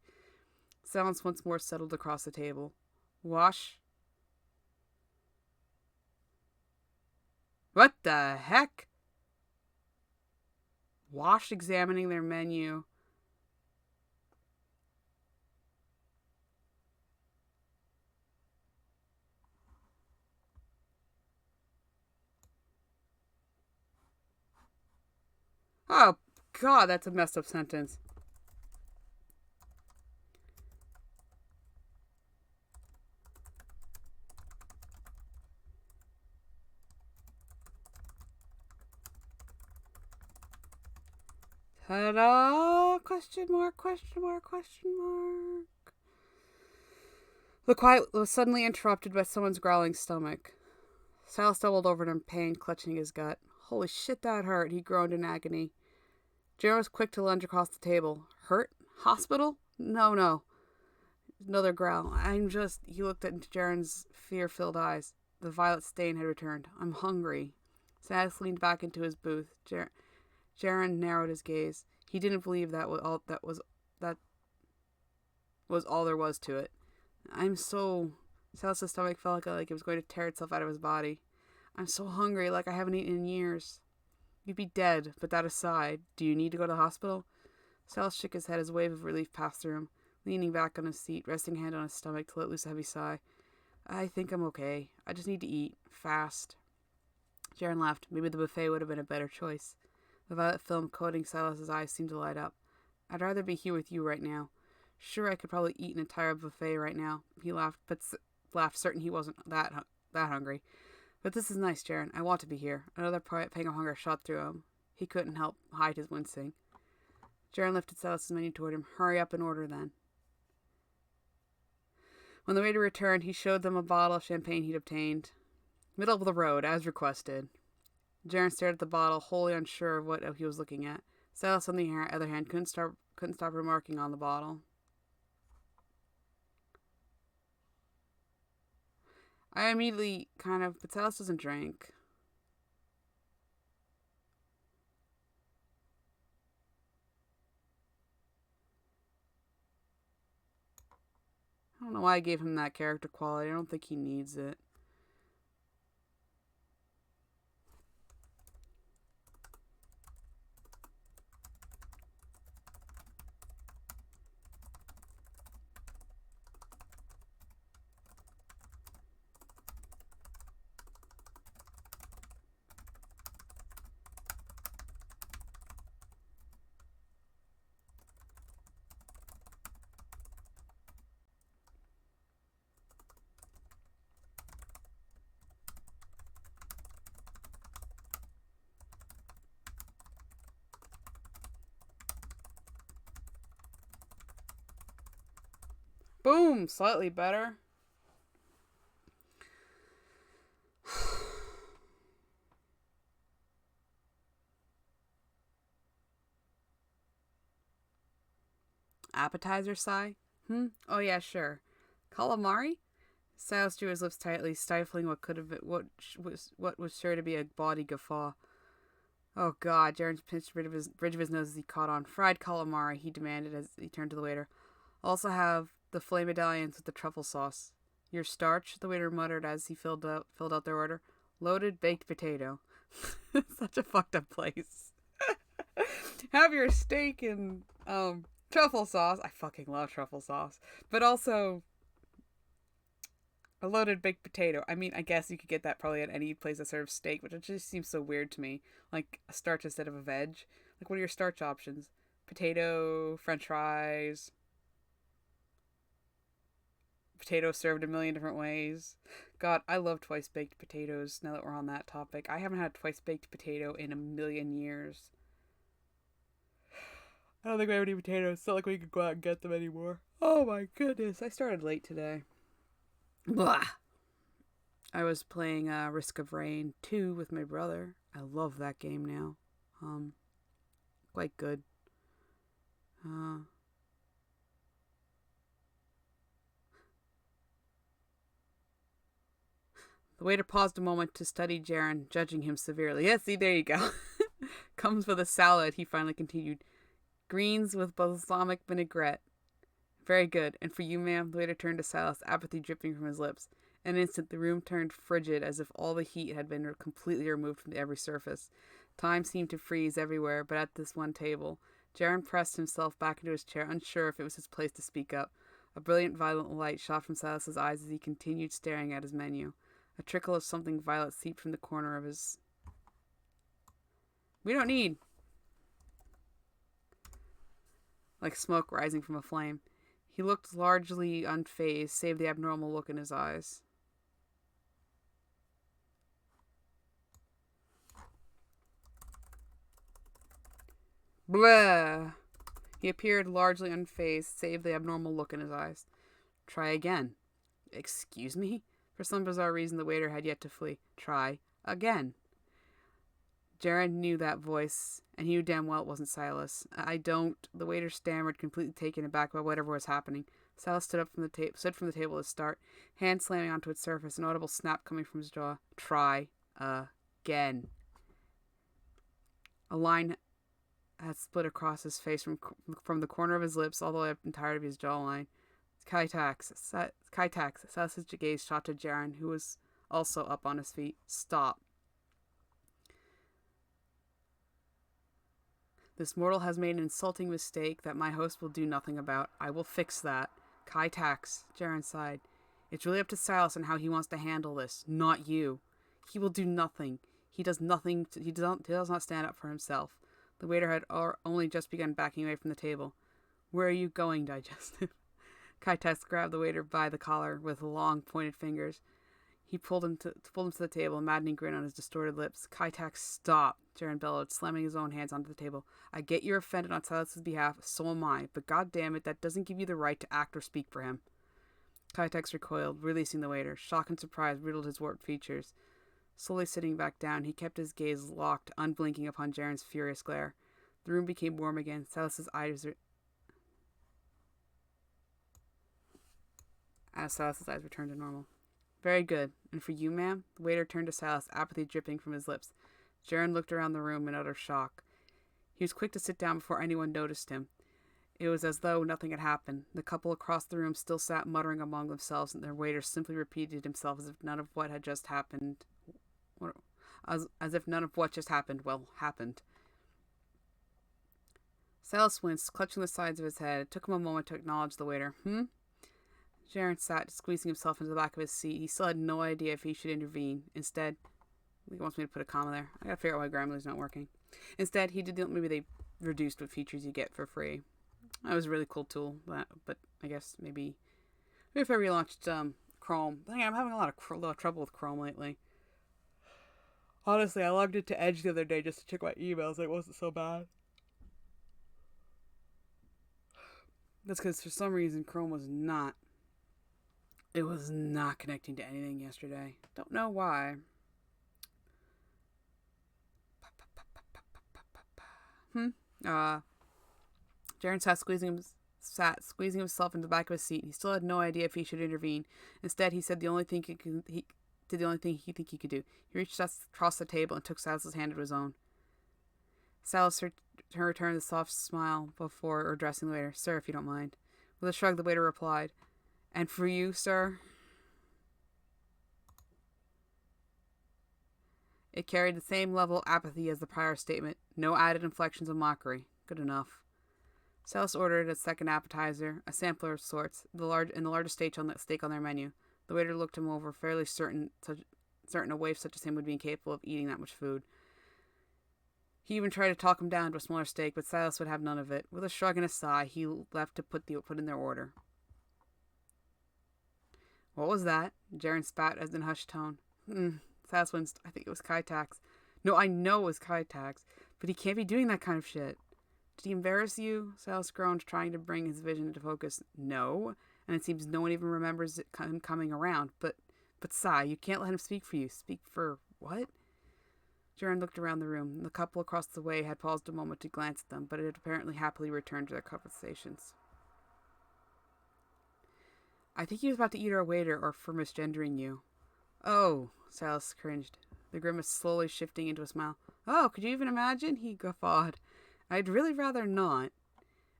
Silence once more settled across the table. Wash. What the heck? Wash examining their menu. Oh, God, that's a messed up sentence. Ta-da! Question mark, question mark, question mark. The quiet was suddenly interrupted by someone's growling stomach. Silas doubled over in pain, clutching his gut. Holy shit, that hurt, he groaned in agony. Jaren was quick to lunge across the table. Hurt? Hospital? No. Another growl. He looked into Jaren's fear-filled eyes. The violet stain had returned. I'm hungry. Silas leaned back into his booth. Jaren narrowed his gaze. He didn't believe that was all there was to it. Silas's stomach felt like it was going to tear itself out of his body. I'm so hungry, like I haven't eaten in years. You'd be dead, but that aside, do you need to go to the hospital? Silas shook his head as a wave of relief passed through him, leaning back on his seat, resting a hand on his stomach to let loose a heavy sigh. I think I'm okay. I just need to eat. Fast. Jaren laughed. Maybe the buffet would have been a better choice. The violet film coating Silas's eyes seemed to light up. I'd rather be here with you right now. Sure, I could probably eat an entire buffet right now. He laughed, certain he wasn't that hungry. But this is nice, Jaren. I want to be here. Another pang of hunger shot through him. He couldn't help hide his wincing. Jaren lifted Silas's menu toward him. Hurry up and order, then. When the waiter returned, he showed them a bottle of champagne he'd obtained. Middle of the road, as requested. Jaren stared at the bottle, wholly unsure of what he was looking at. Silas, on the other hand, couldn't stop remarking on the bottle. I immediately but Silas doesn't drink. I don't know why I gave him that character quality. I don't think he needs it. Boom! Slightly better. Appetizer sigh? Oh yeah, sure. Calamari? Silas drew his lips tightly, stifling what could have been what was sure to be a bawdy guffaw. Oh God! Jaren pinched the bridge of his nose as he caught on. Fried calamari, he demanded as he turned to the waiter. Also have the filet medallions with the truffle sauce. Your starch, the waiter muttered as he filled out their order. Loaded baked potato. Such a fucked up place. Have your steak and truffle sauce. I fucking love truffle sauce. But also a loaded baked potato. I mean, I guess you could get that probably at any place that serves steak, but it just seems so weird to me. Like a starch instead of a veg. Like, what are your starch options? Potato, french fries, potato served a million different ways. God, I love twice baked potatoes now that we're on that topic. I haven't had twice baked potato in a million years. I don't think we have any potatoes. It's not like we could go out and get them anymore. Oh my goodness, I started late today. Blah. I was playing Risk of Rain 2 with my brother. I love that game now. Quite good. The waiter paused a moment to study Jaren, judging him severely. Yes, see, there you go. Comes with a salad, he finally continued. Greens with balsamic vinaigrette. Very good. And for you, ma'am, the waiter turned to Silas, apathy dripping from his lips. In an instant, the room turned frigid, as if all the heat had been completely removed from every surface. Time seemed to freeze everywhere, but at this one table. Jaren pressed himself back into his chair, unsure if it was his place to speak up. A brilliant violet light shot from Silas's eyes as he continued staring at his menu. A trickle of something violet seeped from the corner of his... We don't need... Like smoke rising from a flame. He looked largely unfazed, save the abnormal look in his eyes. Blah! He appeared largely unfazed, save the abnormal look in his eyes. Try again. Excuse me? For some bizarre reason, the waiter had yet to flee. Try again. Jaren knew that voice, and he knew damn well it wasn't Silas. I don't... The waiter stammered, completely taken aback by whatever was happening. Silas stood from the table to start, hand slamming onto its surface, an audible snap coming from his jaw. Try again. A line had split across his face from the corner of his lips all the way up entirety of his jawline. Kaitax. Silas's gaze shot to Jaren, who was also up on his feet. Stop. This mortal has made an insulting mistake that my host will do nothing about. I will fix that. Kaitax. Jaren sighed. It's really up to Silas and how he wants to handle this, not you. He will do nothing. He does nothing. He does not stand up for himself. The waiter had only just begun backing away from the table. Where are you going, Digestive? Kaitax grabbed the waiter by the collar with long, pointed fingers. He pulled him to the table, a maddening grin on his distorted lips. Kaitax, stop, Jaren bellowed, slamming his own hands onto the table. I get you're offended on Silas's behalf, so am I, but goddammit, that doesn't give you the right to act or speak for him. Kaitax recoiled, releasing the waiter. Shock and surprise riddled his warped features. Slowly sitting back down, he kept his gaze locked, unblinking upon Jaren's furious glare. The room became warm again. Silas's eyes returned to normal. Very good. And for you, ma'am? The waiter turned to Silas, apathy dripping from his lips. Jaren looked around the room in utter shock. He was quick to sit down before anyone noticed him. It was as though nothing had happened. The couple across the room still sat muttering among themselves, and their waiter simply repeated himself as if none of what had just happened, as if none of what just happened, happened. Silas winced, clutching the sides of his head. It took him a moment to acknowledge the waiter. Jaron sat, squeezing himself into the back of his seat. He still had no idea if he should intervene. Instead, he wants me to put a comma there. I gotta figure out why Grammarly's not working. Instead, he did maybe they reduced what features you get for free. That was a really cool tool, but I guess maybe if I relaunched Chrome. I'm having a lot of trouble with Chrome lately. Honestly, I logged into Edge the other day just to check my emails. It wasn't so bad. That's because for some reason Chrome was not. It was not connecting to anything yesterday. Don't know why. Jaron sat squeezing himself into the back of his seat. He still had no idea if he should intervene. Instead, he said the only thing he did the only thing he think he could do. He reached across the table and took Silas's hand into his own. Silas returned the soft smile before addressing the waiter. Sir, if you don't mind. With a shrug, the waiter replied, And for you, sir? It carried the same level of apathy as the prior statement. No added inflections of mockery. Good enough. Silas ordered a second appetizer, a sampler of sorts, the largest steak on their menu. The waiter looked him over, fairly certain a waif such as him would be incapable of eating that much food. He even tried to talk him down to a smaller steak, but Silas would have none of it. With a shrug and a sigh, he left to put in their order. What was that? Jaron spat as in a hushed tone. Silas winced. I think it was Kaitax. No, I know it was Kaitax, but he can't be doing that kind of shit. Did he embarrass you? Silas groaned, trying to bring his vision into focus. No, and it seems no one even remembers him coming around. But Sai, you can't let him speak for you. Speak for what? Jaron looked around the room. The couple across the way had paused a moment to glance at them, but had apparently happily returned to their conversations. I think he was about to eat our waiter or for misgendering you. Oh, Silas cringed, the grimace slowly shifting into a smile. Oh, could you even imagine? He guffawed. I'd really rather not.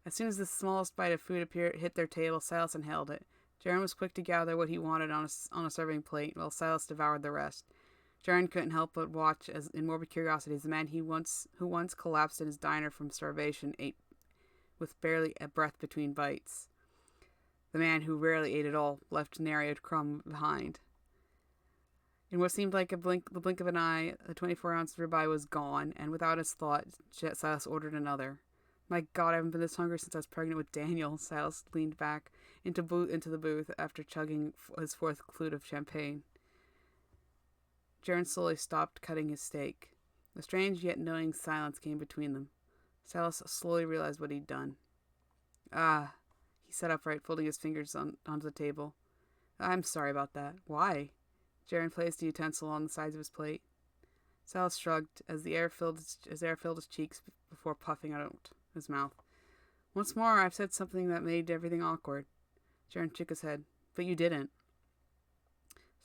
As soon as the smallest bite of food hit their table, Silas inhaled it. Jaron was quick to gather what he wanted on a serving plate, while Silas devoured the rest. Jaron couldn't help but watch, as in morbid curiosity, as the man who once collapsed in his diner from starvation ate with barely a breath between bites. The man who rarely ate at all left nary a crumb behind. In what seemed like the blink of an eye, the 24-ounce ribeye was gone, and without his thought, Silas ordered another. My God, I haven't been this hungry since I was pregnant with Daniel. Silas leaned back into the booth after chugging his fourth flute of champagne. Jaron slowly stopped cutting his steak. A strange yet knowing silence came between them. Silas slowly realized what he'd done. He sat upright, folding his fingers onto the table. I'm sorry about that. Why? Jaron placed the utensil on the sides of his plate. Silas shrugged as air filled his cheeks before puffing out his mouth. Once more, I've said something that made everything awkward. Jaron shook his head. But you didn't.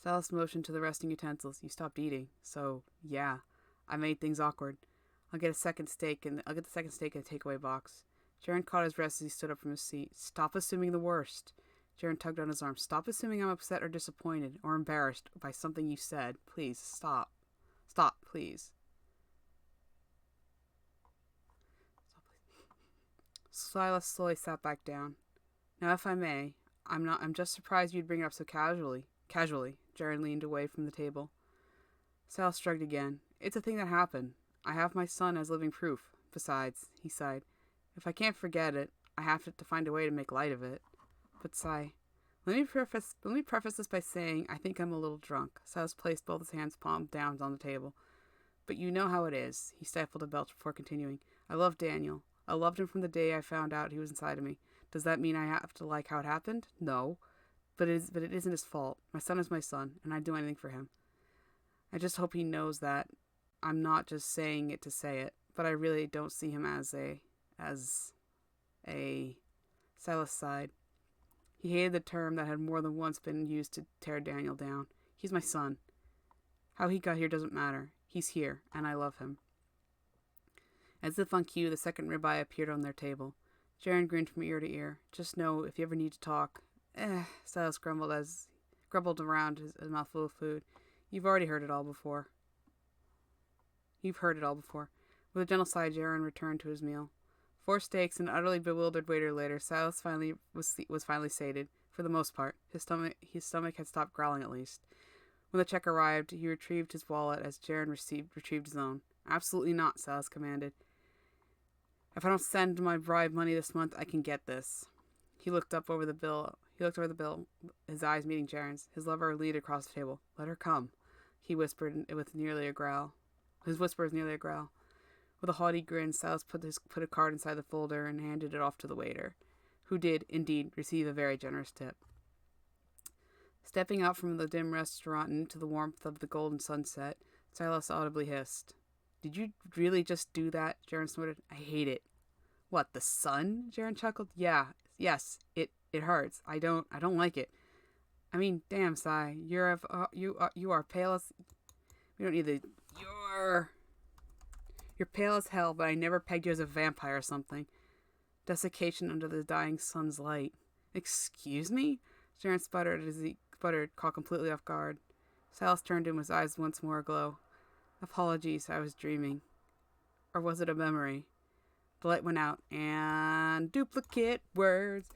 Silas motioned to the resting utensils. You stopped eating. So, yeah, I made things awkward. I'll get the second steak in a takeaway box. Jaron caught his breath as he stood up from his seat. Stop assuming the worst. Jaron tugged on his arm. Stop assuming I'm upset or disappointed or embarrassed by something you said. Please, stop. Stop, please. Silas slowly sat back down. Now, if I may, I'm just surprised you'd bring it up so casually. Jaron leaned away from the table. Silas shrugged again. It's a thing that happened. I have my son as living proof. Besides, he sighed, if I can't forget it, I have to find a way to make light of it. But sigh. Let me preface this by saying I think I'm a little drunk. Silas placed both his hands palm down on the table. But you know how it is. He stifled a belch before continuing. I love Daniel. I loved him from the day I found out he was inside of me. Does that mean I have to like how it happened? No. But it isn't his fault. My son is my son, and I'd do anything for him. I just hope he knows that I'm not just saying it to say it, but I really don't see him as a Silas sighed. He hated the term that had more than once been used to tear Daniel down. He's my son. How he got here doesn't matter. He's here, and I love him. As if on cue, the second ribeye appeared on their table. Jaren grinned from ear to ear. Just know, if you ever need to talk. Silas grumbled around his mouthful of food. You've heard it all before. With a gentle sigh, Jaren returned to his meal. 4 steaks and an utterly bewildered waiter later, Silas was finally sated. For the most part, his stomach had stopped growling at least. When the check arrived, he retrieved his wallet as Jaren retrieved his own. Absolutely not, Silas commanded. If I don't send my bribe money this month, I can get this. He looked over the bill, his eyes meeting Jaren's. His lover leaned across the table. Let her come, he whispered with nearly a growl. His whisper was nearly a growl. With a haughty grin, Silas put a card inside the folder and handed it off to the waiter, who did, indeed, receive a very generous tip. Stepping out from the dim restaurant and into the warmth of the golden sunset, Silas audibly hissed. Did you really just do that? Jaren snorted. I hate it. What, the sun? Jaren chuckled. Yes, it hurts. I don't like it. I mean, damn, Si, you are pale as... We don't need the... You're pale as hell, but I never pegged you as a vampire or something. Desiccation under the dying sun's light. Excuse me? Jaren sputtered as he caught completely off guard. Silas turned to him, his eyes once more aglow. Apologies, I was dreaming. Or was it a memory? The light went out, and duplicate words.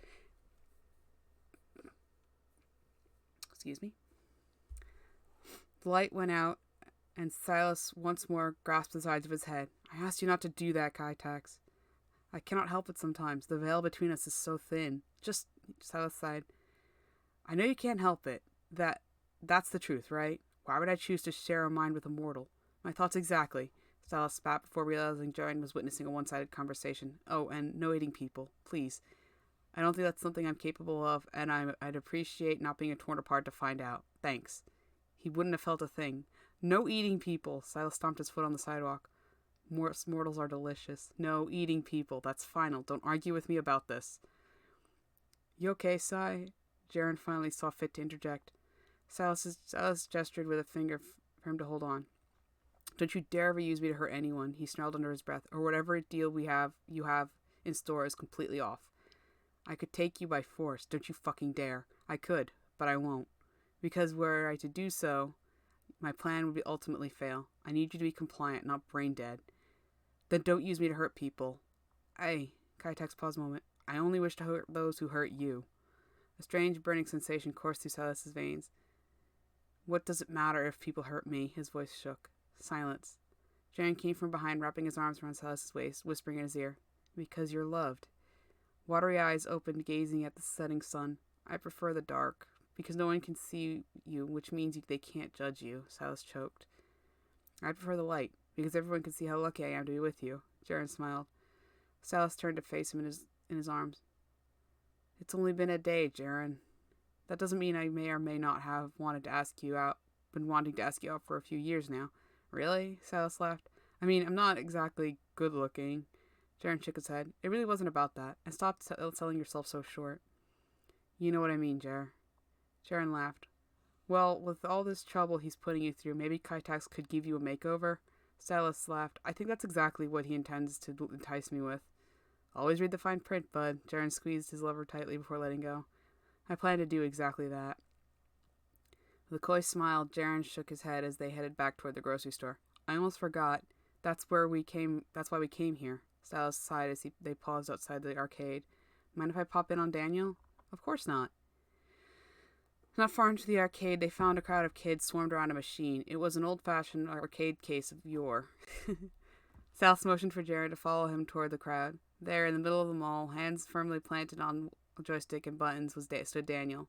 Excuse me. The light went out, and Silas once more grasped the sides of his head. I asked you not to do that, Kaitax. I cannot help it sometimes. The veil between us is so thin. Silas sighed. I know you can't help it. That's the truth, right? Why would I choose to share a mind with a mortal? My thoughts exactly. Silas spat before realizing Jaren was witnessing a one-sided conversation. Oh, and no eating people. Please. I don't think that's something I'm capable of, and I'd appreciate not being torn apart to find out. Thanks. He wouldn't have felt a thing. No eating people. Silas stomped his foot on the sidewalk. Mortals are delicious. No eating people. That's final. Don't argue with me about this. You okay, Si? Jaren finally saw fit to interject. Silas gestured with a finger for him to hold on. Don't you dare ever use me to hurt anyone, he snarled under his breath, or whatever deal you have in store is completely off. I could take you by force. Don't you fucking dare. I could, but I won't. Because were I to do so, my plan would ultimately fail. I need you to be compliant, not brain dead. Then don't use me to hurt people. Kaitax paused a moment. I only wish to hurt those who hurt you. A strange burning sensation coursed through Silas's veins. What does it matter if people hurt me? His voice shook. Silence. Jaren came from behind, wrapping his arms around Silas's waist, whispering in his ear, Because you're loved. Watery eyes opened, gazing at the setting sun. I prefer the dark, because no one can see you, which means they can't judge you, Silas choked. I prefer the light, because everyone can see how lucky I am to be with you, Jaren smiled. Silas turned to face him in his arms. It's only been a day, Jaren. That doesn't mean I may or may not have been wanting to ask you out for a few years now. Really? Silas laughed. I mean, I'm not exactly good looking. Jaren shook his head. It really wasn't about that. And stop selling yourself so short. You know what I mean, Jer. Jaren laughed. Well, with all this trouble he's putting you through, maybe Kaitax could give you a makeover? Silas laughed. I think that's exactly what he intends to entice me with. Always read the fine print, bud. Jaren squeezed his lover tightly before letting go. I plan to do exactly that. With a coy smile, Jaren shook his head as they headed back toward the grocery store. I almost forgot. That's why we came here. Silas sighed as they paused outside the arcade. Mind if I pop in on Daniel? Of course not. Not far into the arcade, they found a crowd of kids swarmed around a machine. It was an old-fashioned arcade case of yore. Silas motioned for Jaren to follow him toward the crowd. There, in the middle of the mall, hands firmly planted on a joystick and buttons, stood Daniel,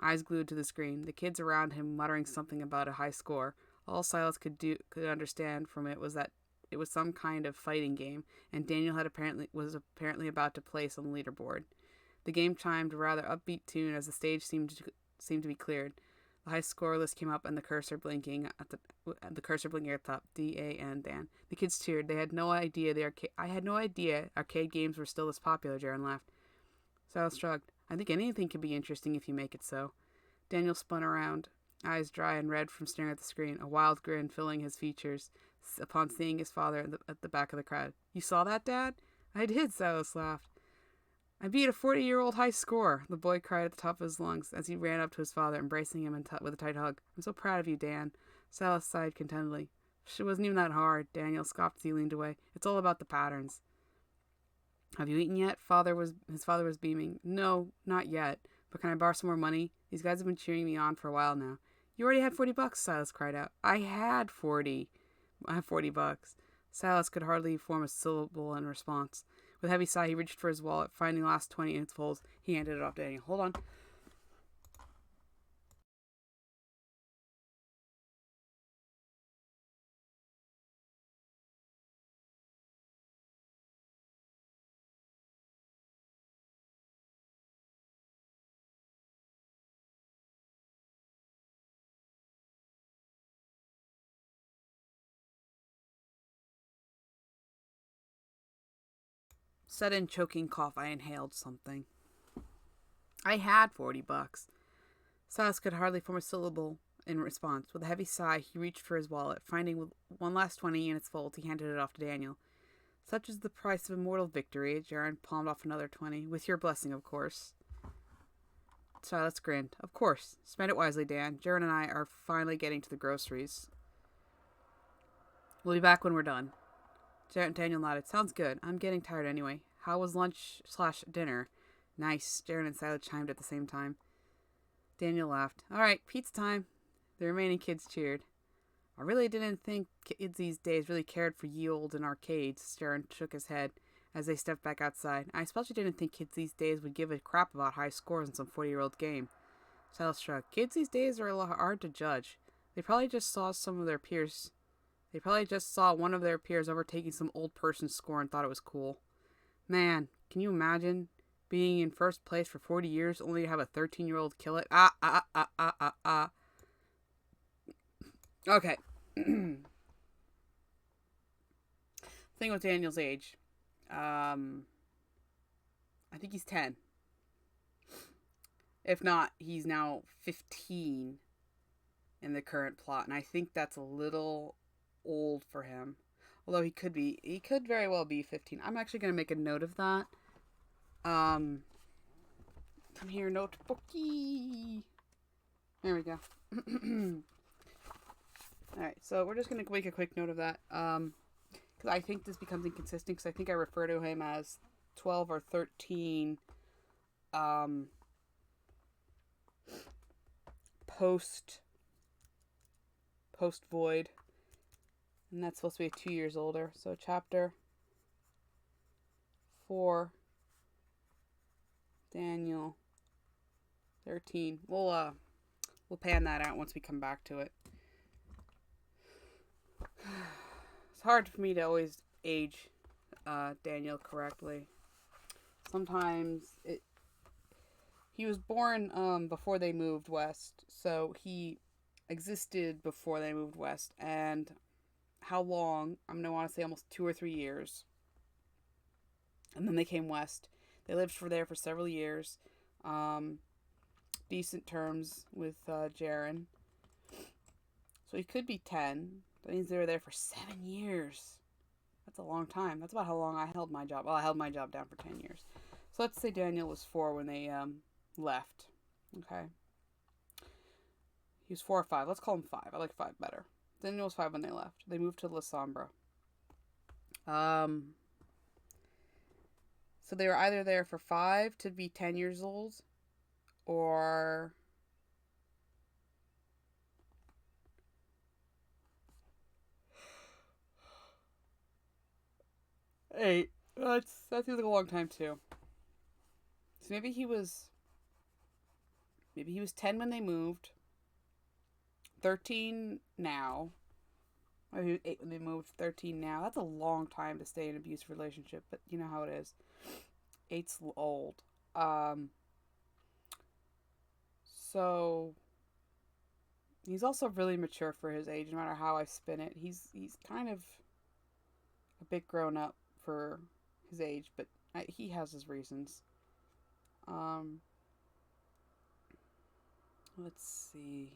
eyes glued to the screen. The kids around him muttering something about a high score. All Silas could understand from it was that it was some kind of fighting game, and Daniel was apparently about to place on the leaderboard. The game chimed a rather upbeat tune as the stage seemed to be cleared. The high score list came up and the cursor blinking at the top. D-A-N, Dan. The kids cheered. They had no idea I had no idea arcade games were still this popular, Jaren laughed. Silas shrugged. I think anything can be interesting if you make it so. Daniel spun around, eyes dry and red from staring at the screen, a wild grin filling his features upon seeing his father at the back of the crowd. You saw that, Dad? I did, Silas laughed. I beat a 40-year-old high score, the boy cried at the top of his lungs as he ran up to his father, embracing him with a tight hug. I'm so proud of you, Dan. Silas sighed contentedly. It wasn't even that hard, Daniel scoffed as he leaned away. It's all about the patterns. Have you eaten yet? His father was beaming. No, not yet. But can I borrow some more money? These guys have been cheering me on for a while now. You already had $40, Silas cried out. I had 40. I have $40. Silas could hardly form a syllable in response. With a heavy sigh, he reached for his wallet. Finding the last 20 in its folds, he handed it off to Daniel. Hold on. Sudden choking cough. I inhaled something. I had $40. Silas could hardly form a syllable in response. With a heavy sigh, he reached for his wallet. Finding one last 20 in its folds, he handed it off to Daniel. Such is the price of immortal victory. Jaren palmed off another 20. With your blessing, of course. Silas grinned. Of course. Spend it wisely, Dan. Jaren and I are finally getting to the groceries. We'll be back when we're done. Daniel nodded. Sounds good. I'm getting tired anyway. How was lunch/dinner? Nice. Jaren and Silas chimed at the same time. Daniel laughed. All right, pizza time. The remaining kids cheered. I really didn't think kids these days really cared for ye olde and arcades. Jaren shook his head as they stepped back outside. I especially didn't think kids these days would give a crap about high scores in some 40-year-old game. Silas shrugged. Kids these days are a lot hard to judge. They probably just saw one of their peers overtaking some old person's score and thought it was cool. Man, can you imagine being in first place for 40 years only to have a 13-year-old kill it? Okay. Thing with Daniel's age. I think he's 10. If not, he's now 15 in the current plot. And I think that's a little old for him. Although he could very well be 15. I'm actually going to make a note of that. Come here, notebooky. There we go. Alright, so we're just going to make a quick note of that. Because I think this becomes inconsistent, because I think I refer to him as 12 or 13 post Void. And that's supposed to be 2 years older. So chapter 4, Daniel 13. We'll pan that out once we come back to it. It's hard for me to always age Daniel correctly. Sometimes he was born before they moved west, so he existed before they moved west, and how long? I'm going to want to say almost 2 or 3 years. And then they came west. They lived there for several years. Decent terms with Jaren. So he could be 10. That means they were there for 7 years. That's a long time. That's about how long I held my job. Well, I held my job down for 10 years. So let's say Daniel was 4 when they left. Okay. He was 4 or 5. Let's call him 5. I like 5 better. Daniel was 5 when they left. They moved to La Sombra. So they were either there for 5 to be 10 years old, or 8. That seems like a long time too. So maybe he was 10 when they moved. 13 now. Maybe he was 8 when they moved. 13 now. That's a long time to stay in an abusive relationship, but you know how it is. 8's old. So he's also really mature for his age, no matter how I spin it. He's kind of a bit grown up for his age, but he has his reasons. Let's see.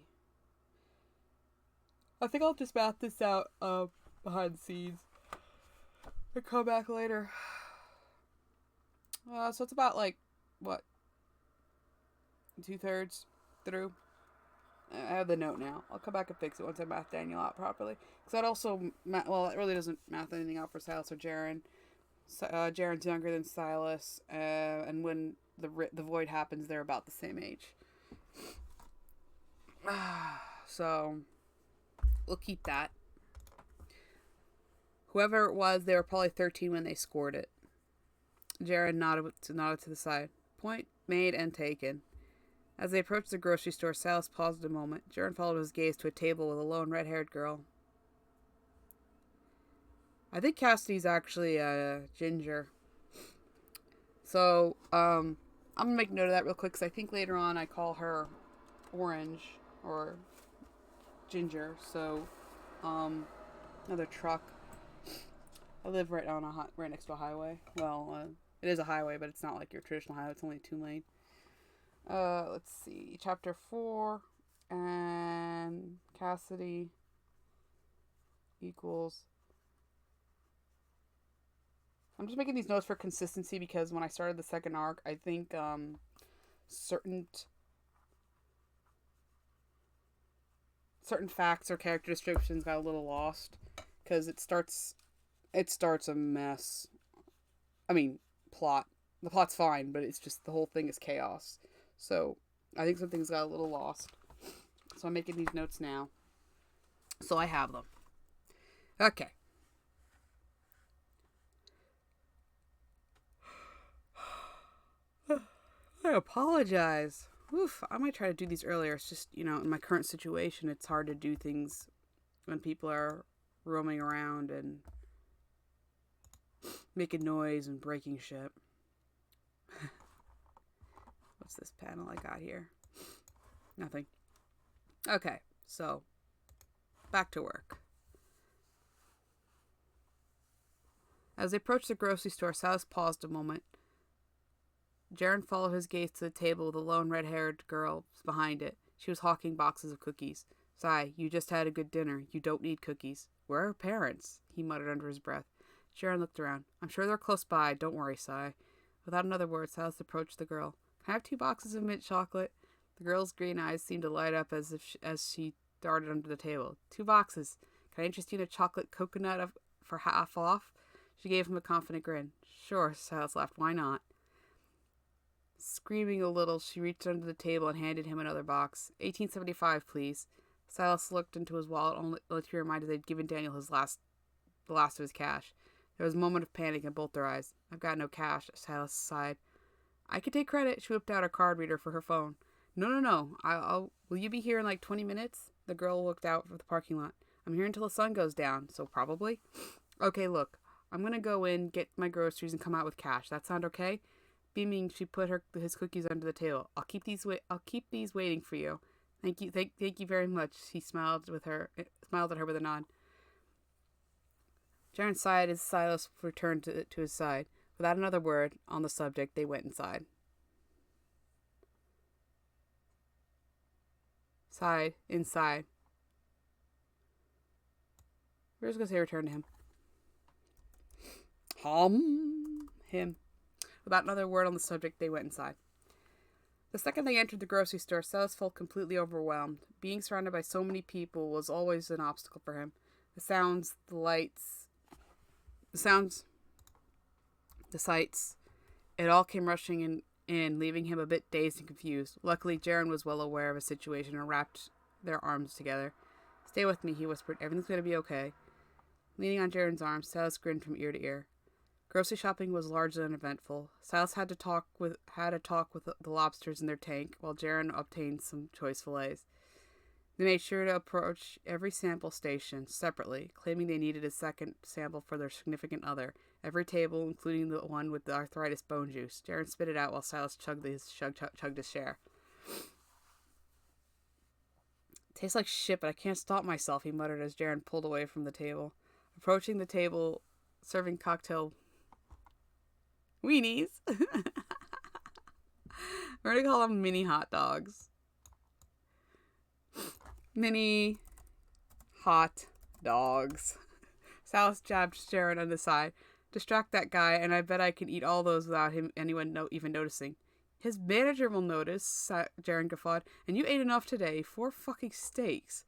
I think I'll just math this out behind the scenes and come back later. So it's about like, what, 2/3 through. I have the note now. I'll come back and fix it once I math Daniel out properly. Because that also, well, it really doesn't math anything out for Silas or Jaren. Jaren's younger than Silas, and when the void happens, they're about the same age. So, we'll keep that. Whoever it was, they were probably 13 when they scored it. Jaren nodded to the side. Point made and taken. As they approached the grocery store, Silas paused a moment. Jaren followed his gaze to a table with a lone red-haired girl. I think Cassidy's actually a ginger. So, I'm going to make note of that real quick, because I think later on I call her orange or ginger. So, another truck. I live right next to a highway. Well, it is a highway, but it's not like your traditional highway. It's only 2 lane. Let's see. Chapter 4 and Cassidy equals. I'm just making these notes for consistency because when I started the second arc, I think certain facts or character descriptions got a little lost because it starts a mess. I mean, plot. The plot's fine, but it's just the whole thing is chaos. So I think some things got a little lost. So I'm making these notes now. So I have them. Okay. I apologize. Oof, I might try to do these earlier. It's just, in my current situation, it's hard to do things when people are roaming around and making noise and breaking shit. What's this panel I got here? Nothing. Okay, so back to work. As they approached the grocery store, Silas paused a moment. Jaren followed his gaze to the table with a lone red-haired girl behind it. She was hawking boxes of cookies. Sigh, you just had a good dinner. You don't need cookies. Where are her parents? He muttered under his breath. Jaren looked around. I'm sure they're close by. Don't worry, Sigh. Without another word, Silas approached the girl. Can I have 2 boxes of mint chocolate? The girl's green eyes seemed to light up as she darted under the table. 2 boxes. Can I interest you in a chocolate coconut for half off? She gave him a confident grin. Sure, Silas laughed. Why not? Screaming a little, she reached under the table and handed him another box. $18.75, please. Silas looked into his wallet only to be reminded they'd given Daniel the last of his cash. There was a moment of panic in both their eyes. I've got no cash, Silas sighed. I could take credit. She whipped out a card reader for her phone. No. Will you be here in like 20 minutes? The girl looked out of the parking lot. I'm here until the sun goes down, so probably. Okay, look. I'm gonna go in, get my groceries, and come out with cash. That sound okay? Beaming, she put his cookies under the table. I'll keep these waiting for you. Thank you very much. He smiled at her with a nod. Jaren sighed as Silas returned to his side. Without another word on the subject, they went inside. Inside. We're just gonna say return to him. Him. Without another word on the subject, they went inside. The second they entered the grocery store, Silas felt completely overwhelmed. Being surrounded by so many people was always an obstacle for him. The sounds, the lights, the sights, it all came rushing in, leaving him a bit dazed and confused. Luckily, Jaren was well aware of his situation and wrapped their arms together. Stay with me, he whispered. Everything's going to be okay. Leaning on Jaren's arm, Silas grinned from ear to ear. Grocery shopping was largely uneventful. Silas had a talk with the lobsters in their tank, while Jaren obtained some choice fillets. They made sure to approach every sample station separately, claiming they needed a second sample for their significant other. Every table, including the one with the arthritis bone juice. Jaren spit it out while Silas chugged his share. Tastes like shit, but I can't stop myself, he muttered as Jaren pulled away from the table. Approaching the table, serving cocktail weenies. We're going to call them mini hot dogs. Mini hot dogs. Silas jabbed Jaren on the side. Distract that guy, and I bet I can eat all those without anyone even noticing. His manager will notice, Jaren guffawed. And you ate enough today. 4 fucking steaks.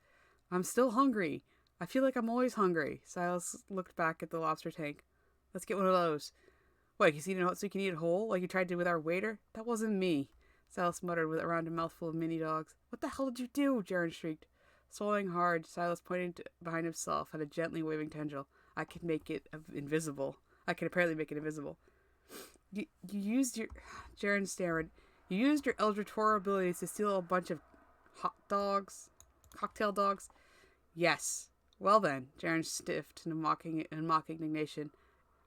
I'm still hungry. I feel like I'm always hungry. Silas looked back at the lobster tank. Let's get one of those. What, so you can eat it whole, like you tried to with our waiter? That wasn't me. Silas muttered with around a mouthful of mini dogs. What the hell did you do? Jaren shrieked. Swallowing hard, Silas pointed behind himself at a gently waving tendril. I can make it invisible. I can apparently make it invisible. You used your... Jaren stammered. You used your Eldritch Horror abilities to steal a bunch of cocktail dogs? Yes. Well then, Jaren stiffed in mock indignation.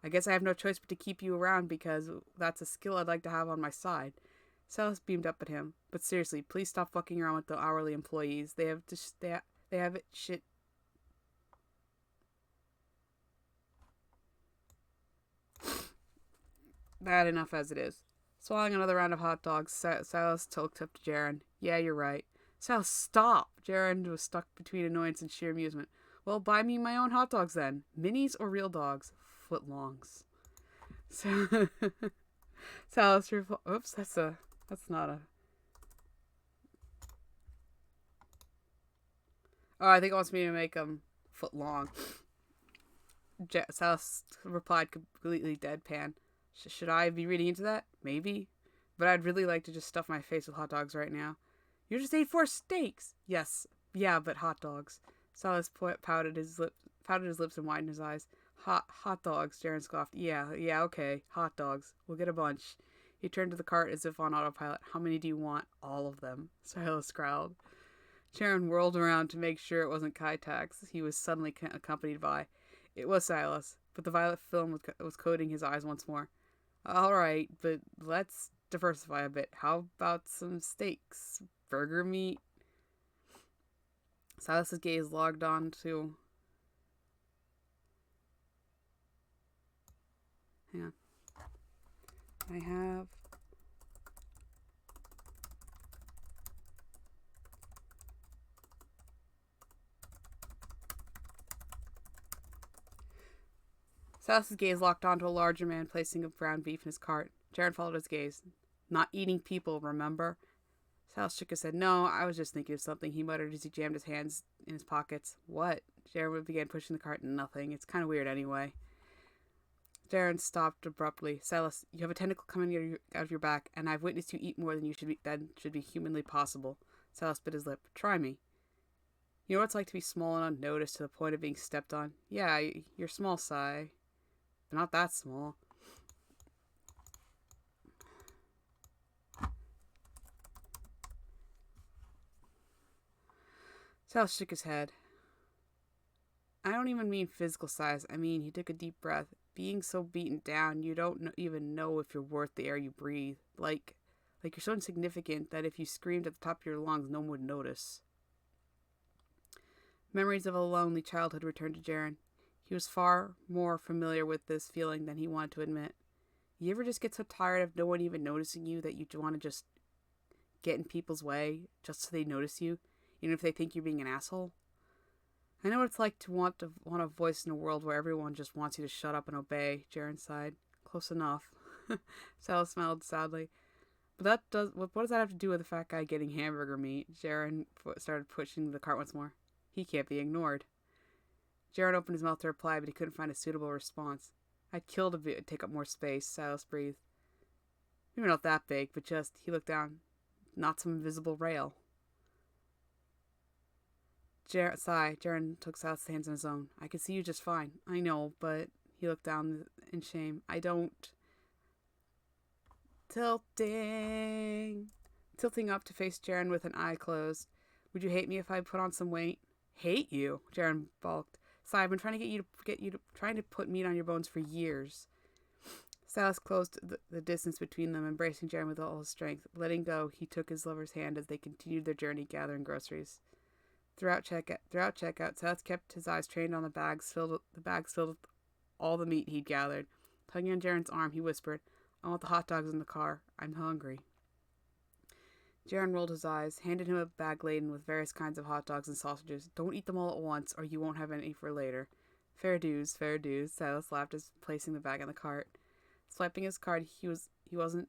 I guess I have no choice but to keep you around because that's a skill I'd like to have on my side. Silas beamed up at him. But seriously, please stop fucking around with the hourly employees. They have it shit. Bad enough as it is. Swallowing another round of hot dogs, Silas tilted up to Jaren. Yeah, you're right. Silas, stop! Jaren was stuck between annoyance and sheer amusement. Well, buy me my own hot dogs then. Minis or real dogs? Footlongs. So, Silas oops, that's not a... Oh, I think it wants me to make them foot long. Silas replied completely deadpan. Should I be reading into that? Maybe. But I'd really like to just stuff my face with hot dogs right now. You just ate 4 steaks! Yes. Yeah, but hot dogs. Silas pouted his lips and widened his eyes. Hot dogs, Jaren scoffed. Yeah, okay. Hot dogs. We'll get a bunch. He turned to the cart as if on autopilot. How many do you want? All of them. Silas growled. Jaren whirled around to make sure it wasn't Kaitax he was suddenly accompanied by. It was Silas, but the violet film was coating his eyes once more. All right, but let's diversify a bit. How about some steaks? Burger meat? Silas's gaze logged on to... Hang on. I have... Silas's gaze locked onto a larger man placing a ground beef in his cart. Jaren followed his gaze. Not eating people, remember? Silas shook his head. No, I was just thinking of something, he muttered as he jammed his hands in his pockets. What? Jaren began pushing the cart. Nothing. It's kind of weird anyway. Jaren stopped abruptly. Silas, you have a tentacle coming out of your back, and I've witnessed you eat more than should be humanly possible. Silas bit his lip. Try me. You know what it's like to be small and unnoticed to the point of being stepped on? Yeah, you're small, Sai. But not that small. Silas shook his head. I don't even mean physical size. I mean, he took a deep breath. Being so beaten down, you don't even know if you're worth the air you breathe. Like you're so insignificant that if you screamed at the top of your lungs, no one would notice. Memories of a lonely childhood returned to Jaren. He was far more familiar with this feeling than he wanted to admit. You ever just get so tired of no one even noticing you that you want to just get in people's way just so they notice you, even if they think you're being an asshole? I know what it's like to want a voice in a world where everyone just wants you to shut up and obey, Jaren sighed. Close enough. Silas smiled sadly. But what does that have to do with the fat guy getting hamburger meat? Jaren started pushing the cart once more. He can't be ignored. Jaren opened his mouth to reply, but he couldn't find a suitable response. I'd kill to take up more space, Silas breathed. Maybe not that big, but just, he looked down. Not some invisible rail. Jaren took Silas's hands in his own. I can see you just fine. I know, but... He looked down in shame. I don't... Tilting up to face Jaren with an eye closed. Would you hate me if I put on some weight? Hate you? Jaren balked. I've been trying to trying to put meat on your bones for years. Silas closed the distance between them, embracing Jaren with all his strength. Letting go, he took his lover's hand as they continued their journey gathering groceries. Throughout checkout, Silas kept his eyes trained on the bags filled with all the meat he'd gathered. Tugging on Jaren's arm, he whispered, I want the hot dogs in the car. I'm hungry. Jaren rolled his eyes, handed him a bag laden with various kinds of hot dogs and sausages. Don't eat them all at once, or you won't have any for later. Fair dues, fair dues. Silas laughed as placing the bag in the cart. Swiping his card, it wasn't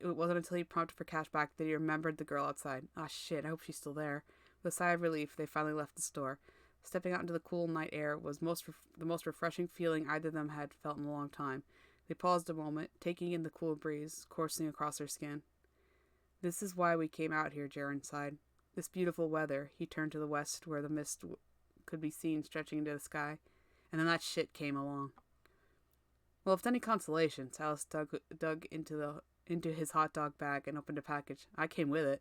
until he prompted for cash back that he remembered the girl outside. Ah, shit, I hope she's still there. With a sigh of relief, they finally left the store. Stepping out into the cool night air was the most refreshing feeling either of them had felt in a long time. They paused a moment, taking in the cool breeze coursing across their skin. This is why we came out here, Jaren sighed. This beautiful weather. He turned to the west where the mist could be seen stretching into the sky. And then that shit came along. Well, if it's any consolation, Silas dug into his hot dog bag and opened a package. I came with it.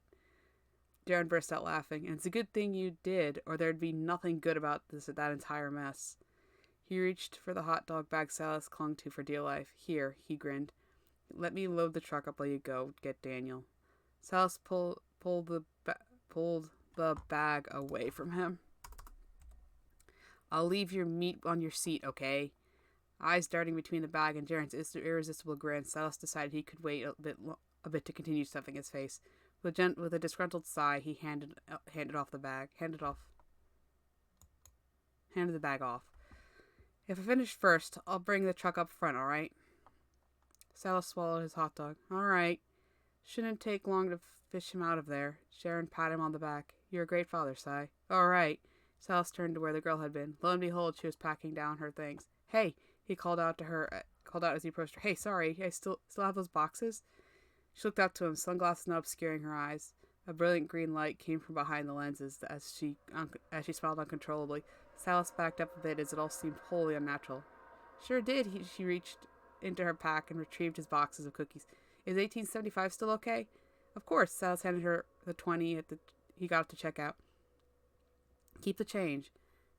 Jaren burst out laughing. And it's a good thing you did, or there'd be nothing good about that entire mess. He reached for the hot dog bag Silas clung to for dear life. Here, he grinned. Let me load the truck up while you go get Daniel. Silas pulled the bag away from him. I'll leave your meat on your seat, okay? Eyes darting between the bag and Jaren's irresistible grin, Silas decided he could wait a bit to continue stuffing his face. With a disgruntled sigh, he handed the bag off. If I finish first, I'll bring the truck up front, all right? Silas swallowed his hot dog. All right. Shouldn't take long to fish him out of there. Jaren patted him on the back. You're a great father, Si. All right. Silas turned to where the girl had been. Lo and behold, she was packing down her things. Hey, he called out as he approached her. Hey, sorry, I still have those boxes? She looked up to him, sunglasses now obscuring her eyes. A brilliant green light came from behind the lenses as she smiled uncontrollably. Silas backed up a bit as it all seemed wholly unnatural. Sure did. She reached into her pack and retrieved his boxes of cookies. Is 1875 still okay? Of course. Silas handed her the 20 he got to check out. Keep the change.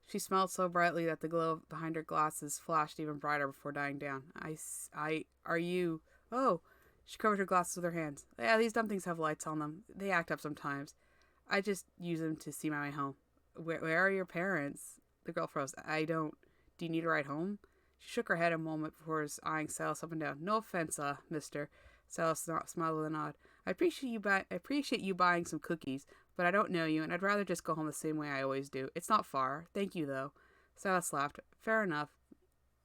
She smiled so brightly that the glow behind her glasses flashed even brighter before dying down. Are you... Oh... She covered her glasses with her hands. Yeah, these dumb things have lights on them. They act up sometimes. I just use them to see my way home. Where are your parents? The girl froze. Do you need a ride home? She shook her head a moment before eyeing Silas up and down. No offense, mister. Silas smiled with a nod. I appreciate you buying some cookies, but I don't know you, and I'd rather just go home the same way I always do. It's not far. Thank you, though. Silas laughed. Fair enough.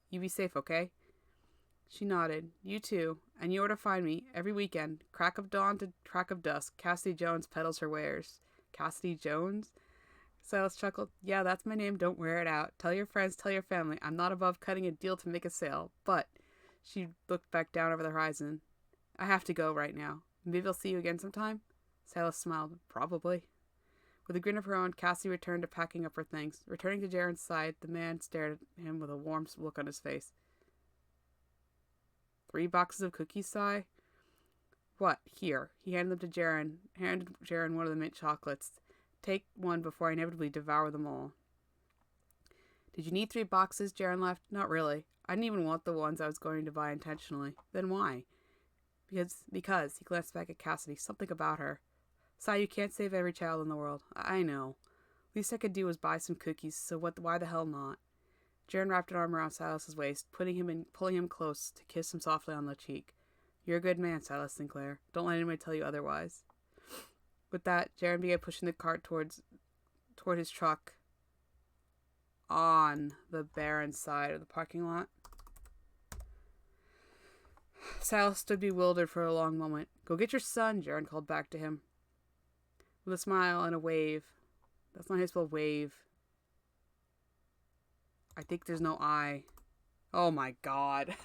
You be safe, okay? She nodded. You too. And you are to find me, every weekend, crack of dawn to crack of dusk. Cassidy Jones peddles her wares. Cassidy Jones? Silas chuckled. Yeah, that's my name. Don't wear it out. Tell your friends, tell your family. I'm not above cutting a deal to make a sale. But... She looked back down over the horizon. I have to go right now. Maybe I'll see you again sometime? Silas smiled. Probably. With a grin of her own, Cassie returned to packing up her things. Returning to Jaren's side, the man stared at him with a warm look on his face. 3 boxes of cookies, Si? What? Here. He handed them to Jaren. Handed Jaren one of the mint chocolates. Take one before I inevitably devour them all. Did you need 3 boxes? Jaren laughed. Not really. I didn't even want the ones I was going to buy intentionally. Then why? Because, he glanced back at Cassidy. Something about her. Si, you can't save every child in the world. I know. Least I could do was buy some cookies, so why the hell not? Jaren wrapped an arm around Silas's waist, pulling him close to kiss him softly on the cheek. You're a good man, Silas Sinclair. Don't let anybody tell you otherwise. With that, Jaren began pushing the cart toward his truck on the barren side of the parking lot. Silas stood bewildered for a long moment. Go get your son, Jaren called back to him. With a smile and a wave. That's not how you spell wave. I think there's no I. Oh my god.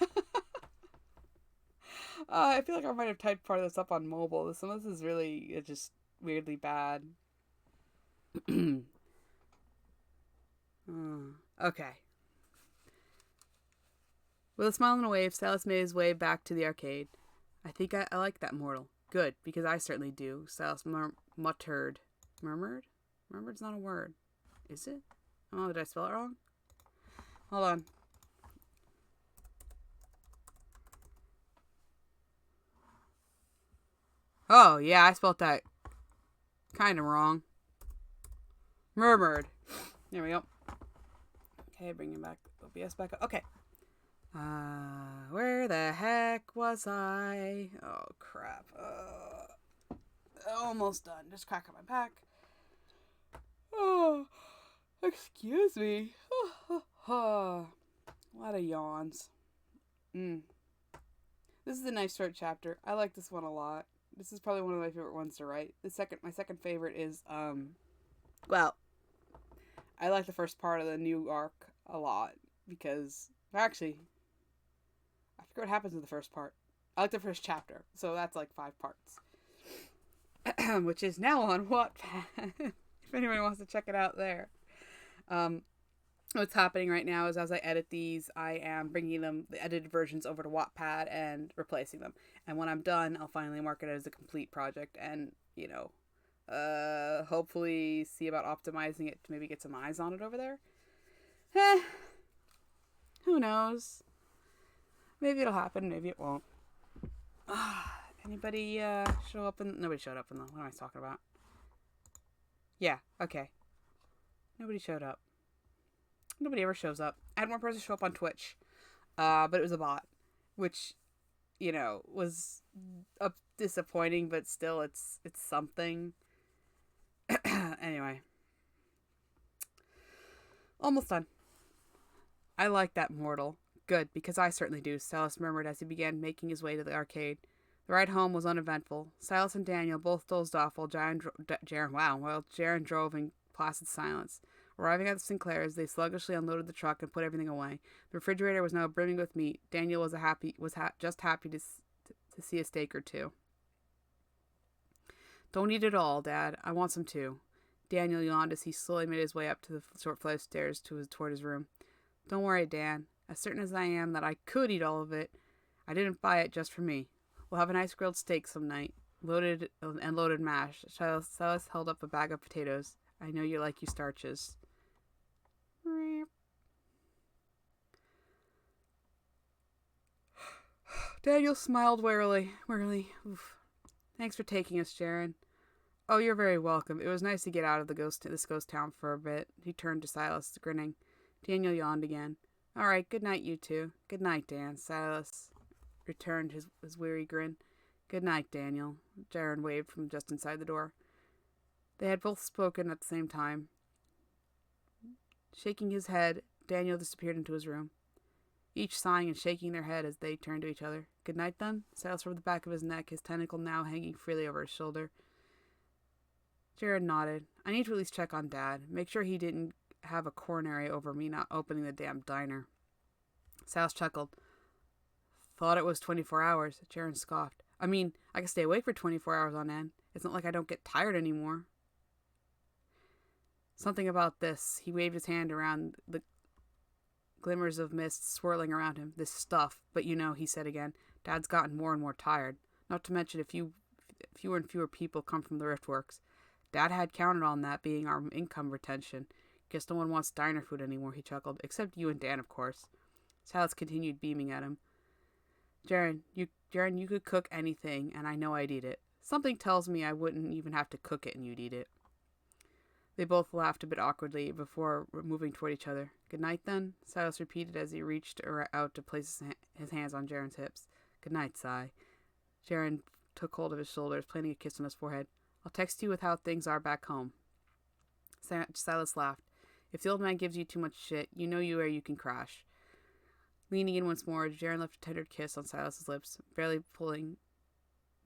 I feel like I might have typed part of this up on mobile. Some of this is really just weirdly bad. Okay. With a smile and a wave, Silas made his way back to the arcade. I think I like that mortal. Good, because I certainly do, Silas muttered. Murmured? Murmured's not a word. Is it? Oh, did I spell it wrong? Hold on. Oh, yeah, I spelled that kind of wrong. Murmured. There we go. Okay, bringing back OBS back up. Okay. Where the heck was I? Oh, crap. Almost done. Just cracking my back. Oh, excuse me. Oh, a lot of yawns. Mm. This is a nice short chapter. I like this one a lot. This is probably one of my favorite ones to write. My second favorite is well, I like the first part of the new arc a lot because actually I forget what happens in the first part. I like the first chapter, so that's like 5 parts, which is now on Wattpad. If anyone wants to check it out there. Um, what's happening right now is as I edit these, I am bringing the edited versions over to Wattpad and replacing them. And when I'm done, I'll finally mark it as a complete project and, hopefully see about optimizing it to maybe get some eyes on it over there. Who knows? Maybe it'll happen, maybe it won't. Anybody show up in... Nobody showed up in the... What am I talking about? Yeah, okay. Nobody showed up. Nobody ever shows up. I had one person show up on Twitch, but it was a bot, which, was disappointing, but still, it's something. Anyway, almost done. I like that mortal. Good, because I certainly do, Silas murmured as he began making his way to the arcade. The ride home was uneventful. Silas and Daniel both dozed off while Jaren drove in placid silence. Arriving at the Sinclairs, they sluggishly unloaded the truck and put everything away. The refrigerator was now brimming with meat. Daniel was just happy to see a steak or two. Don't eat it all, Dad. I want some too. Daniel yawned as he slowly made his way up to the short flight of stairs toward his room. Don't worry, Dan. As certain as I am that I could eat all of it, I didn't buy it just for me. We'll have a nice grilled steak some night. Loaded mash. Silas held up a bag of potatoes. I know you like your starches. Daniel smiled wearily. Oof. Thanks for taking us, Jaren. Oh, you're very welcome. It was nice to get out of this ghost town for a bit. He turned to Silas, grinning. Daniel yawned again. All right, good night, you two. Good night, Dan. Silas returned his weary grin. Good night, Daniel. Jaren waved from just inside the door. They had both spoken at the same time. Shaking his head, Daniel disappeared into his room, each sighing and shaking their head as they turned to each other. Good night, then? Silas rubbed the back of his neck, his tentacle now hanging freely over his shoulder. Jared nodded. I need to at least check on Dad. Make sure he didn't have a coronary over me not opening the damn diner. Silas chuckled. Thought it was 24 hours. Jared scoffed. I mean, I can stay awake for 24 hours on end. It's not like I don't get tired anymore. Something about this. He waved his hand around the glimmers of mist swirling around him. This stuff. But he said again, Dad's gotten more and more tired. Not to mention fewer and fewer people come from the Riftworks. Dad had counted on that being our income retention. Guess no one wants diner food anymore, he chuckled. Except you and Dan, of course. Silas continued beaming at him. Jaren, you could cook anything, and I know I'd eat it. Something tells me I wouldn't even have to cook it and you'd eat it. They both laughed a bit awkwardly before moving toward each other. Good night, then? Silas repeated as he reached out to place his hands on Jaren's hips. Good night, Si. Jaren took hold of his shoulders, planting a kiss on his forehead. I'll text you with how things are back home. Silas laughed. If the old man gives you too much shit, you know where you can crash. Leaning in once more, Jaren left a tender kiss on Silas's lips, barely pulling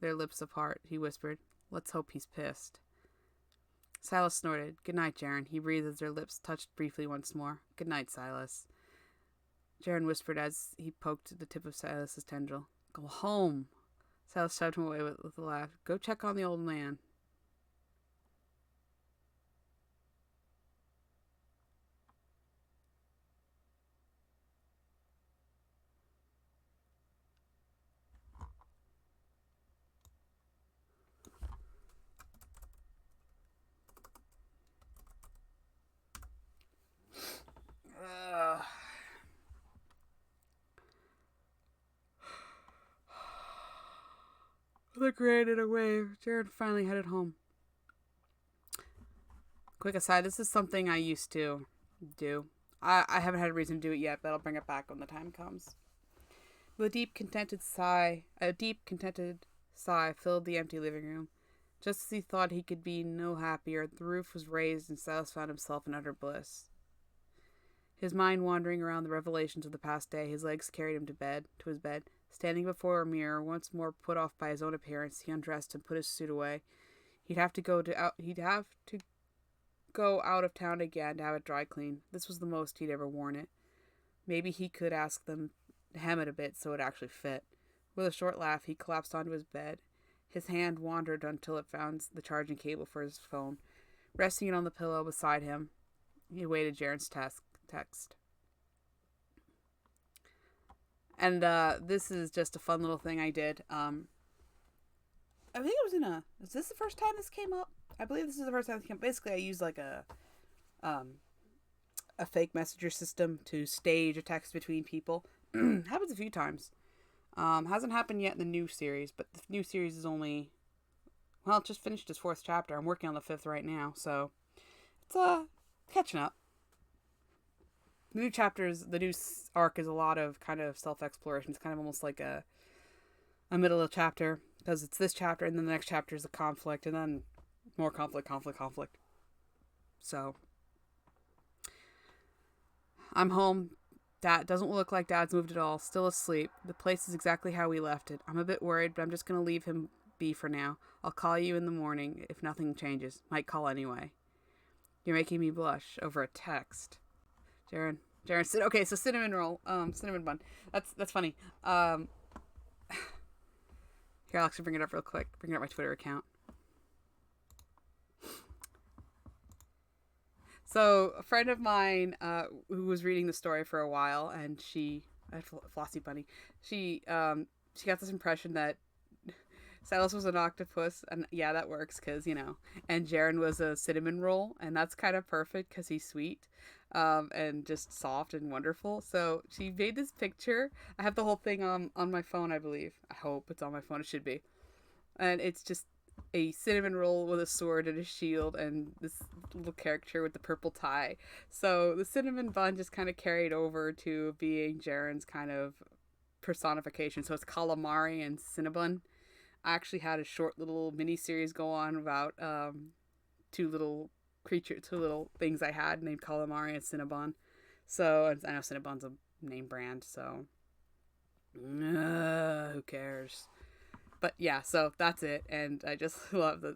their lips apart. He whispered, Let's hope he's pissed. Silas snorted. Good night, Jaren. He breathed as their lips touched briefly once more. Good night, Silas. Jaren whispered as he poked the tip of Silas's tendril. Go home. Silas shoved him away with a laugh. Go check on the old man. With a grin and a wave, Jared finally headed home. Quick aside, this is something I used to do. I haven't had a reason to do it yet, but I'll bring it back when the time comes. With a deep, contented sigh filled the empty living room. Just as he thought he could be no happier, the roof was raised and Silas found himself in utter bliss. His mind wandering around the revelations of the past day, his legs carried him to his bed. Standing before a mirror, once more put off by his own appearance, he undressed and put his suit away. He'd have to go out of town again to have it dry clean. This was the most he'd ever worn it. Maybe he could ask them to hem it a bit so it actually fit. With a short laugh, he collapsed onto his bed. His hand wandered until it found the charging cable for his phone. Resting it on the pillow beside him, he awaited Jaren's text. And this is just a fun little thing I did. I think it was is this the first time this came up? I believe this is the first time this came up. Basically, I used like a fake messenger system to stage a text between people. Happens a few times. Hasn't happened yet in the new series, but the new series is only, well, it just finished its 4th chapter. I'm working on the 5th right now, so it's catching up. The new arc is a lot of kind of self-exploration. It's kind of almost like a middle of chapter, because it's this chapter, and then the next chapter is the conflict, and then more conflict. So, I'm home. Dad doesn't look like Dad's moved at all. Still asleep. The place is exactly how we left it. I'm a bit worried, but I'm just going to leave him be for now. I'll call you in the morning if nothing changes. Might call anyway. You're making me blush over a text. Jaren said, okay, so cinnamon roll, cinnamon bun. That's funny. Here, I'll actually bring it up real quick. Bring it up my Twitter account. So a friend of mine, who was reading the story for a while, and Flossie Bunny, she got this impression that Silas was an octopus, and yeah, that works, because, and Jaren was a cinnamon roll, and that's kind of perfect, because he's sweet, and just soft and wonderful. So she made this picture. I have the whole thing on my phone, I believe. I hope it's on my phone. It should be. And it's just a cinnamon roll with a sword and a shield, and this little character with the purple tie. So the cinnamon bun just kind of carried over to being Jaren's kind of personification. So it's calamari and cinnabon. I actually had a short little mini series go on about two little things I had named calamari and cinnabon. So I know Cinnabon's a name brand, so who cares? But yeah, so that's it, and I just love the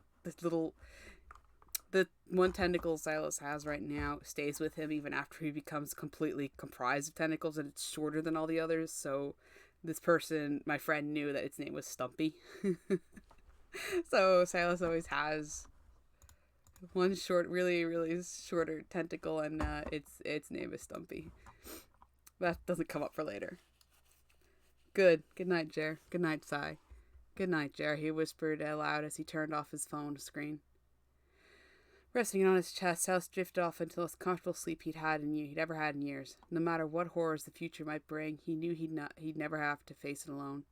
one tentacle Silas has right now stays with him even after he becomes completely comprised of tentacles, and it's shorter than all the others. So this person, my friend, knew that its name was Stumpy. So Silas always has one short, really, really shorter tentacle, and its name is Stumpy. That doesn't come up for later. Good night, Jer. Good night, Sai. Good night, Jer, he whispered aloud as he turned off his phone screen. Resting on his chest, Silas drifted off into the most comfortable sleep he'd ever had in years. No matter what horrors the future might bring, he knew he'd never have to face it alone.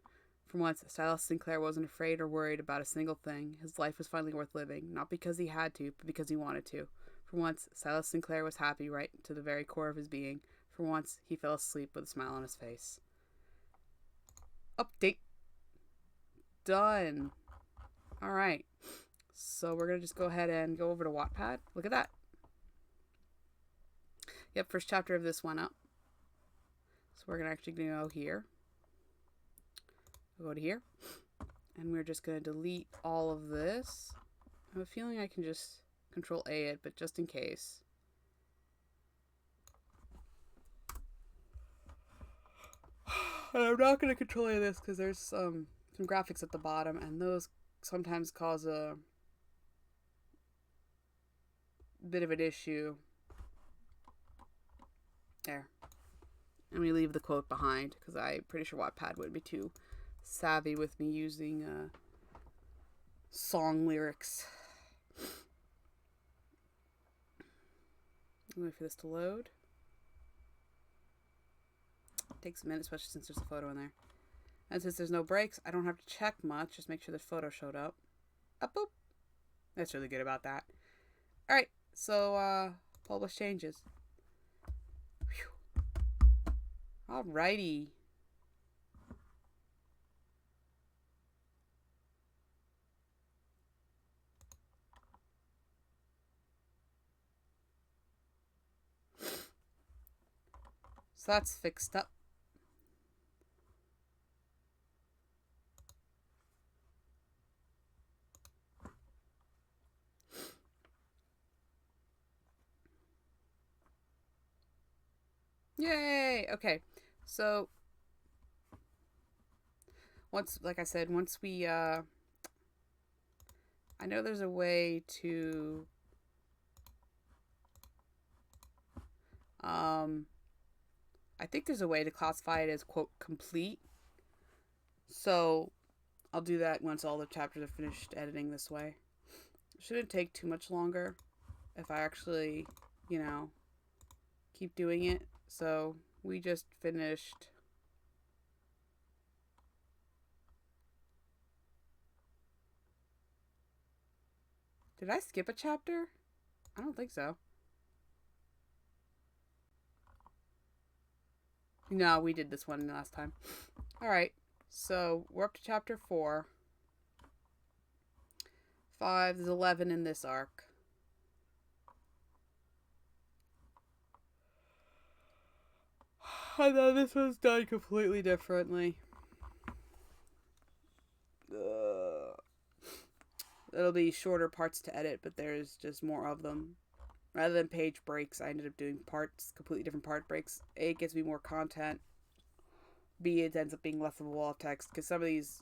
For once, Silas Sinclair wasn't afraid or worried about a single thing. His life was finally worth living, not because he had to, but because he wanted to. For once, Silas Sinclair was happy right to the very core of his being. For once, he fell asleep with a smile on his face. Update. Done. Alright. So we're going to just go ahead and go over to Wattpad. Look at that. Yep, first chapter of this one up. So we're going to actually go here. We'll go to here. And we're just going to delete all of this. I have a feeling I can just Control A it, but just in case. And I'm not going to Control A this because there's some graphics at the bottom, and those sometimes cause a bit of an issue. There. And we leave the quote behind because I'm pretty sure Wattpad wouldn't be too savvy with me using song lyrics. Wait for this to load. It takes a minute, especially since there's a photo in there. And since there's no breaks, I don't have to check much. Just make sure the photo showed up. Up, boop. That's really good about that. Alright, so publish changes. Whew. Alrighty. So that's fixed up. Yay! Okay. So once, like I said, once we I know there's a way to um I think there's a way to classify it as quote complete. So I'll do that once all the chapters are finished editing this way. It shouldn't take too much longer if I actually, you know, keep doing it. So we just finished. Did I skip a chapter? I don't think so. No, we did this one last time. Alright, so we're up to chapter 4. 5, there's 11 in this arc. I thought this was done completely differently. It'll be shorter parts to edit, but there's just more of them. Rather than page breaks, I ended up doing parts, completely different part breaks. A, it gives me more content. B, it ends up being less of a wall of text, because some of these,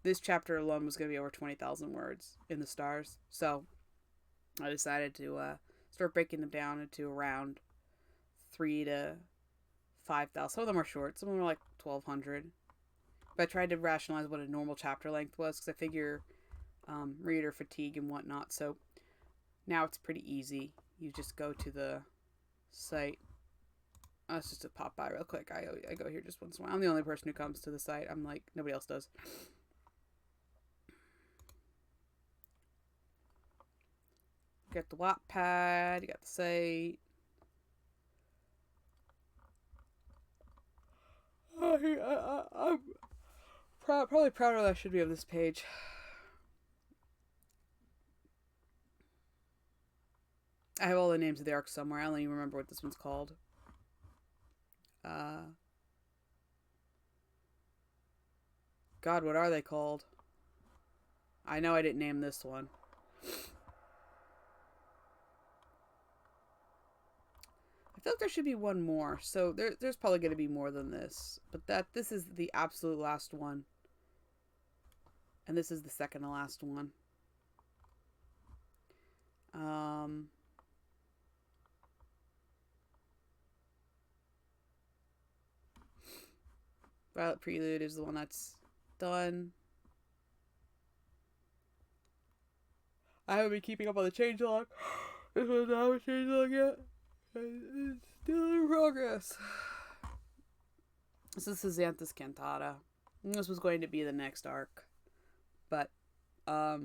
this chapter alone was going to be over 20,000 words in the stars. So I decided to start breaking them down into around 3 to 5,000. Some of them are short, some of them are like 1,200. But I tried to rationalize what a normal chapter length was, because I figure reader fatigue and whatnot. So now it's pretty easy. You just go to the site. It's just a pop by real quick. I go here just once in a while. I'm the only person who comes to the site. I'm like, nobody else does. You got the Wattpad. You got the site. I'm probably prouder than I should be of this page. I have all the names of the arcs somewhere. I don't even remember what this one's called. God, what are they called? I know I didn't name this one. I feel like there should be one more. So there's probably going to be more than this. But this is the absolute last one. And this is the second to last one. Violet Prelude is the one that's done. I haven't been keeping up on the changelog. This one's not a changelog yet. It's still in progress. This is Xanthus Cantata. This was going to be the next arc. But, I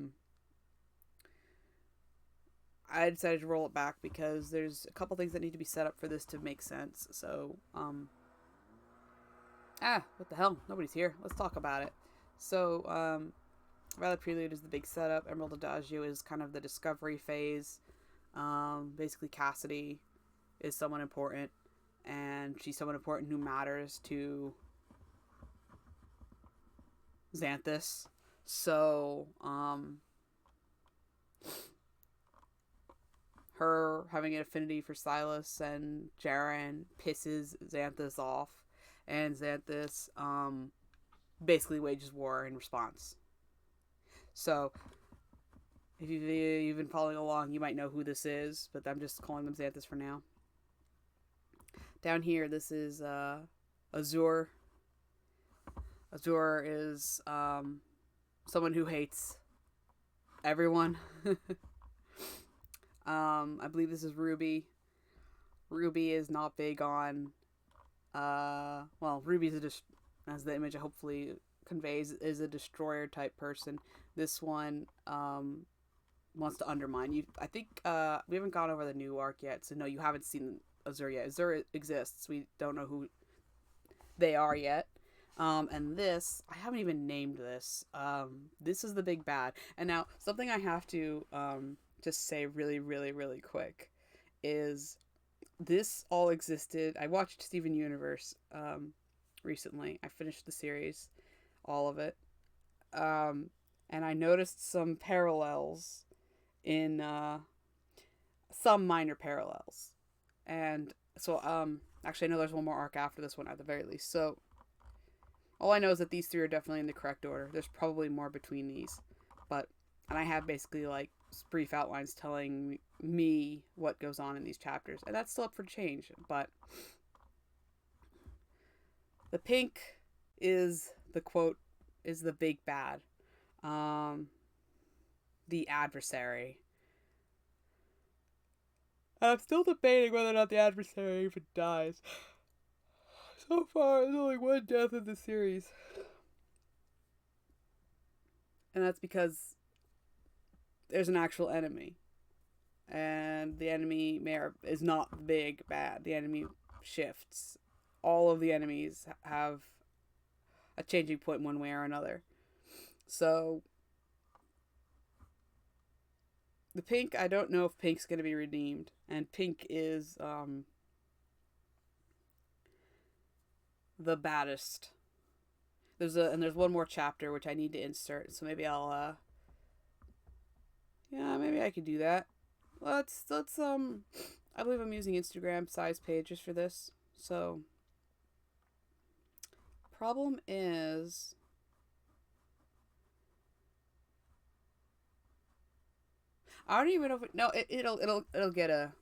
decided to roll it back because there's a couple things that need to be set up for this to make sense. So, what the hell? Nobody's here. Let's talk about it. So, Violet Prelude is the big setup. Emerald Adagio is kind of the discovery phase. Basically, Cassidy is someone important, and she's someone important who matters to Xanthus. So, her having an affinity for Silas and Jaren pisses Xanthus off, and Xanthus, basically wages war in response. So, if you've been following along, you might know who this is, but I'm just calling them Xanthus for now. Down here, this is Azure. Azure is someone who hates everyone. I believe this is Ruby. Ruby is not big on. Ruby's as the image hopefully conveys, is a destroyer type person. This one wants to undermine you. I think we haven't gone over the new arc yet, so no, you haven't seen Azure yet. Azure exists. We don't know who they are yet. And this, I haven't even named this. This is the big bad. And now, something I have to just say really, really, really quick is this all existed. I watched Steven Universe recently. I finished the series, all of it. And I noticed some parallels in some minor parallels. And so, actually, I know there's one more arc after this one at the very least. So, all I know is that these three are definitely in the correct order. There's probably more between these. And I have basically like brief outlines telling me what goes on in these chapters. And that's still up for change. But the pink is the quote, is the big bad. The adversary. I'm still debating whether or not the adversary even dies. So far, there's only one death in the series. And that's because there's an actual enemy. And the enemy is not the big bad. The enemy shifts. All of the enemies have a changing point one way or another. So, the pink, I don't know if pink's going to be redeemed. And pink is the baddest. There's one more chapter which I need to insert, so maybe I'll maybe I could do that. Let's I believe I'm using Instagram size pages for this. So problem is I don't even know if it'll get a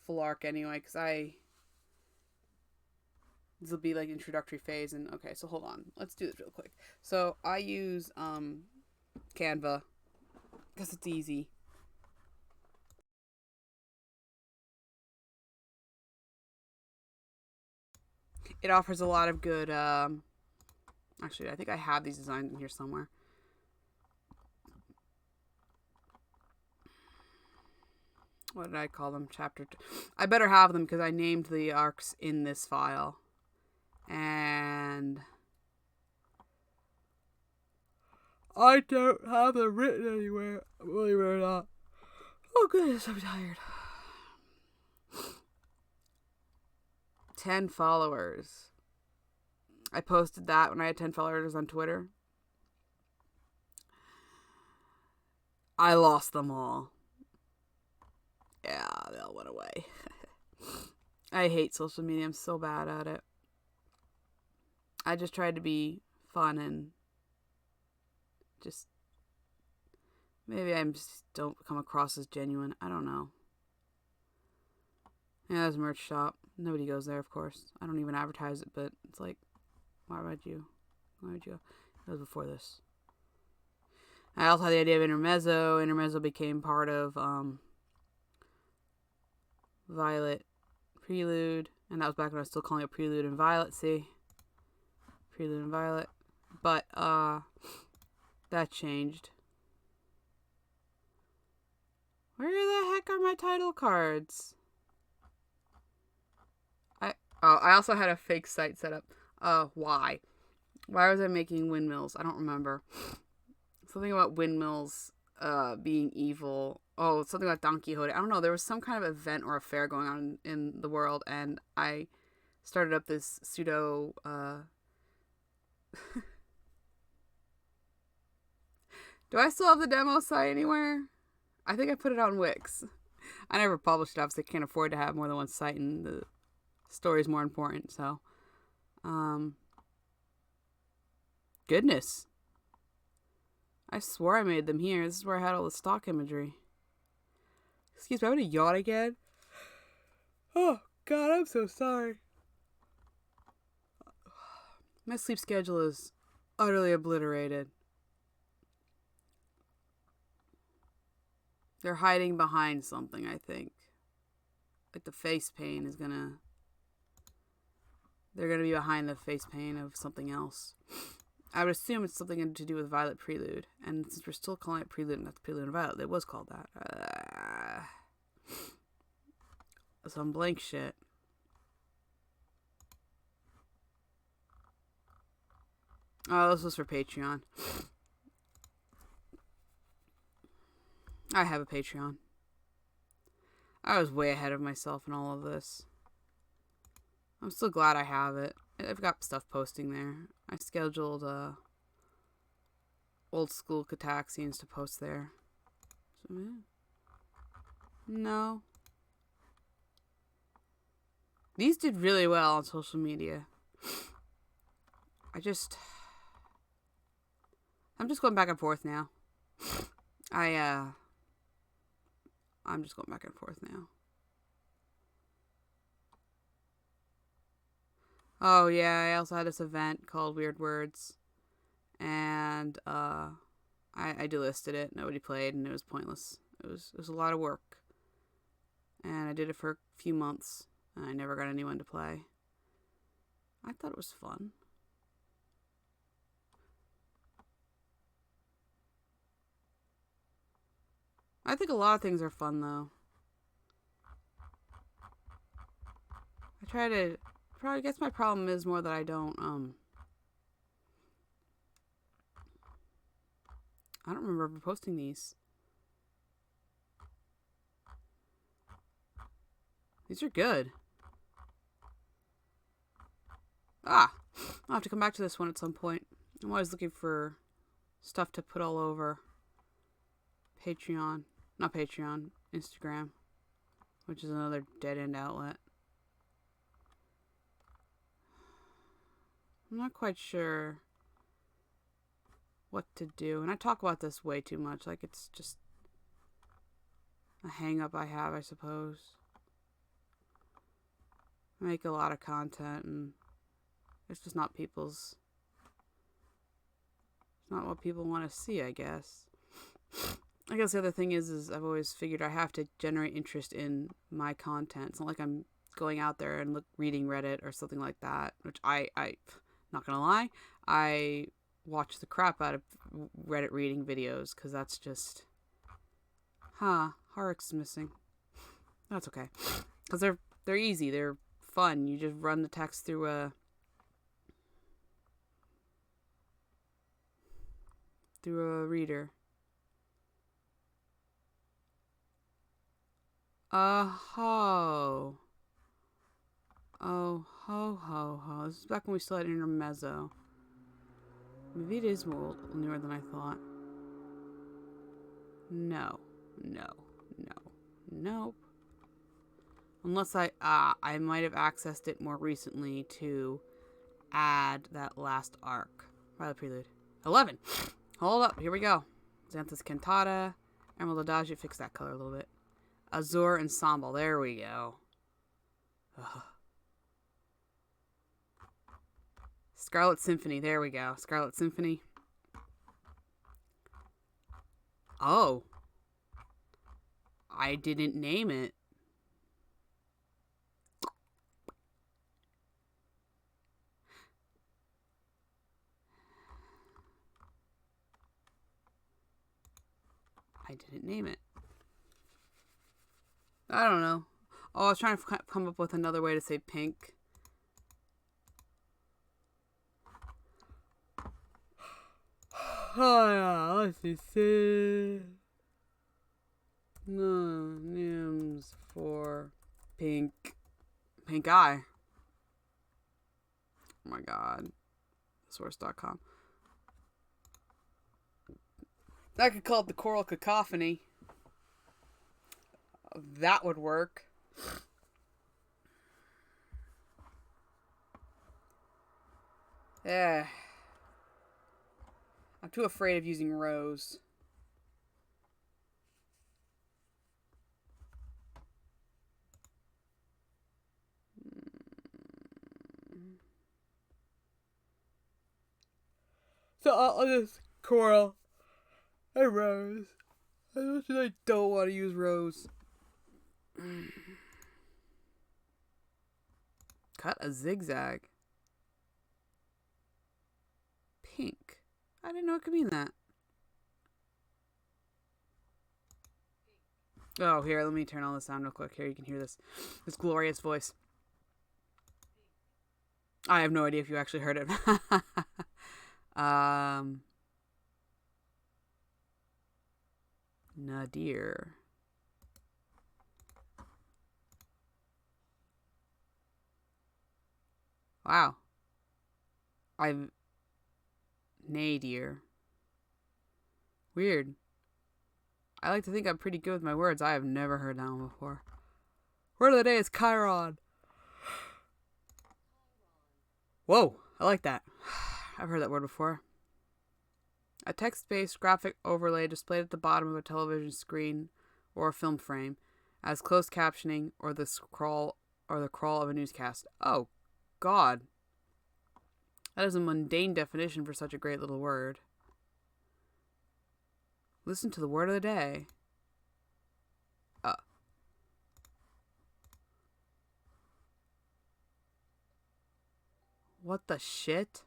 full arc anyway, because this will be like introductory phase. And okay, so hold on, let's do this real quick. So I use Canva because it's easy. It offers a lot of good actually, I think I have these designs in here somewhere. What did I call them? Chapter 2. I better have them because I named the arcs in this file. And I don't have them written anywhere, believe it or not. Oh goodness, I'm tired. 10 followers. I posted that when I had 10 followers on Twitter. I lost them all. Yeah, they all went away. I hate social media. I'm so bad at it. I just tried to be fun and just maybe I just don't come across as genuine. I don't know. Yeah, there's a merch shop. Nobody goes there, of course. I don't even advertise it, but it's like, why would you? It was before this. I also had the idea of Intermezzo. Intermezzo became part of Violet Prelude, and that was back when I was still calling it Prelude and Violet. See? Prelude and Violet. But that changed. Where the heck are my title cards? I also had a fake site set up. Why? Why was I making windmills? I don't remember. Something about windmills being evil. Oh, something about Don Quixote. I don't know. There was some kind of event or affair going on in the world, and I started up this pseudo Do I still have the demo site anywhere? I think I put it on Wix. I never published it, obviously I can't afford to have more than one site, and the story is more important, so goodness. I swore I made them here. This is where I had all the stock imagery. Excuse me, I'm gonna yawn again. Oh god, I'm so sorry. My sleep schedule is utterly obliterated. They're hiding behind something, I think. Like the face paint is gonna... They're gonna be behind the face paint of something else. I would assume it's something to do with Violet Prelude. And since we're still calling it Prelude and not the Prelude and Violet, it was called that. Some blank shit. Oh, this was for Patreon. I have a Patreon. I was way ahead of myself in all of this. I'm still glad I have it. I've got stuff posting there. I scheduled old school Cataxians to post there. So, yeah. No. These did really well on social media. I'm just going back and forth now. I'm just going back and forth now. Oh yeah, I also had this event called Weird Words, and I delisted it. Nobody played, and it was pointless. It was a lot of work, and I did it for a few months, and I never got anyone to play. I thought it was fun. I think a lot of things are fun though. I guess my problem is more that I don't remember ever posting these. These are good. I'll have to come back to this one at some point. I'm always looking for stuff to put all over Patreon. Not Patreon, Instagram, which is another dead-end outlet. I'm not quite sure what to do. And I talk about this way too much. Like, it's just a hang-up I have, I suppose. I make a lot of content, and it's just not it's not what people want to see, I guess. I guess the other thing is I've always figured I have to generate interest in my content. It's not like I'm going out there and reading Reddit or something like that, which I not gonna lie, I watch the crap out of Reddit reading videos, because that's just, Harik's missing. That's okay, because they're easy, they're fun. You just run the text through a reader. Oh ho. This is back when we still had Intermezzo. Maybe it is more newer than I thought. No. Nope. Unless I might have accessed it more recently to add that last arc. By the prelude. 11. Hold up. Here we go. Xanthus Cantata. Emerald Adagio. Fix that color a little bit. Azure Ensemble. There we go. Ugh. Scarlet Symphony. There we go. Scarlet Symphony. Oh. I didn't name it. I don't know. Oh, I was trying to come up with another way to say pink. Oh, yeah. Let's see. No, names for pink. Pink eye. Oh my god. Source.com. I could call it the Choral Cacophony. That would work. Yeah. I'm too afraid of using rose. So I'll just coral and rose. I don't want to use rose. Cut a zigzag. Pink. I didn't know it could mean that. Oh, here, let me turn on the sound real quick. Here, you can hear this glorious voice. I have no idea if you actually heard it. Nadir. Wow. I've nadir. Weird. I like to think I'm pretty good with my words. I have never heard that one before. Word of the day is Chiron. Whoa, I like that. I've heard that word before. A text-based graphic overlay displayed at the bottom of a television screen or a film frame as closed captioning or the scroll or the crawl of a newscast. Oh, God. That is a mundane definition for such a great little word. Listen to the word of the day. What the shit?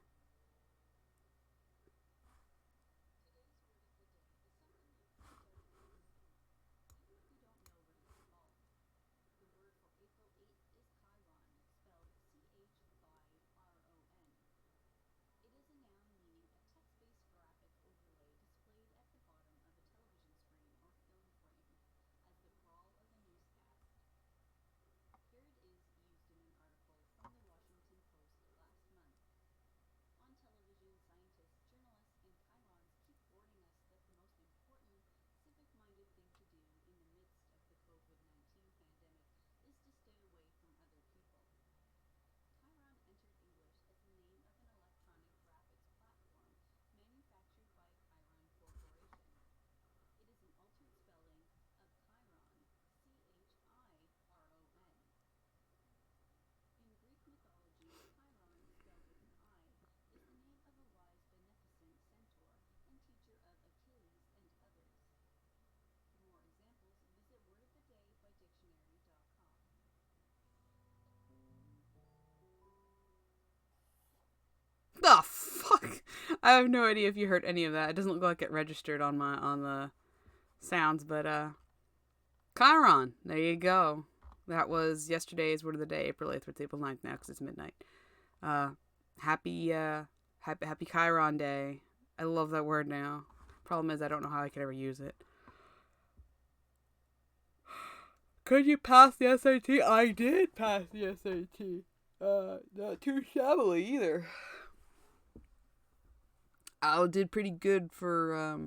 The fuck? I have no idea if you heard any of that. It doesn't look like it registered on the sounds, but Chiron. There you go. That was yesterday's word of the day, April 8th, or April 9th now because it's midnight. Happy Chiron Day. I love that word now. Problem is I don't know how I could ever use it. Could you pass the SAT? I did pass the SAT. Not too shabbily either. I did pretty good for,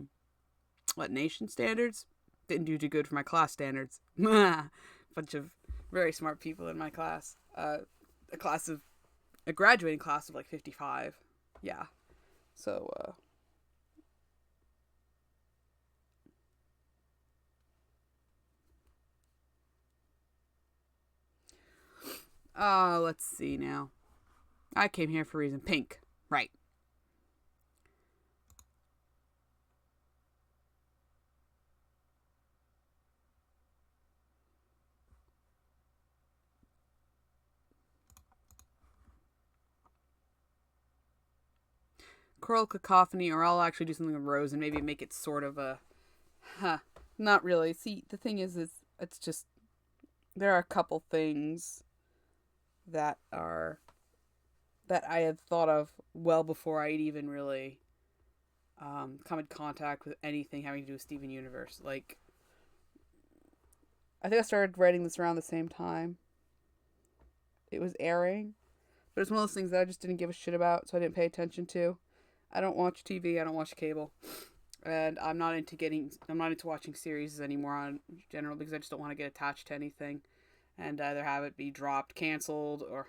nation standards? Didn't do too good for my class standards. Bunch of very smart people in my class. A graduating class of like 55. Yeah. So, let's see now. I came here for a reason. Pink. Right. Choral cacophony, or I'll actually do something with Rose and maybe make it sort of a... not really. See, the thing is it's just... There are a couple things that I had thought of well before I'd even really come in contact with anything having to do with Steven Universe. Like, I think I started writing this around the same time it was airing, but it's one of those things that I just didn't give a shit about, so I didn't pay attention to. I don't watch TV. I don't watch cable, and I'm not into watching series anymore on general because I just don't want to get attached to anything, and either have it be dropped, canceled, or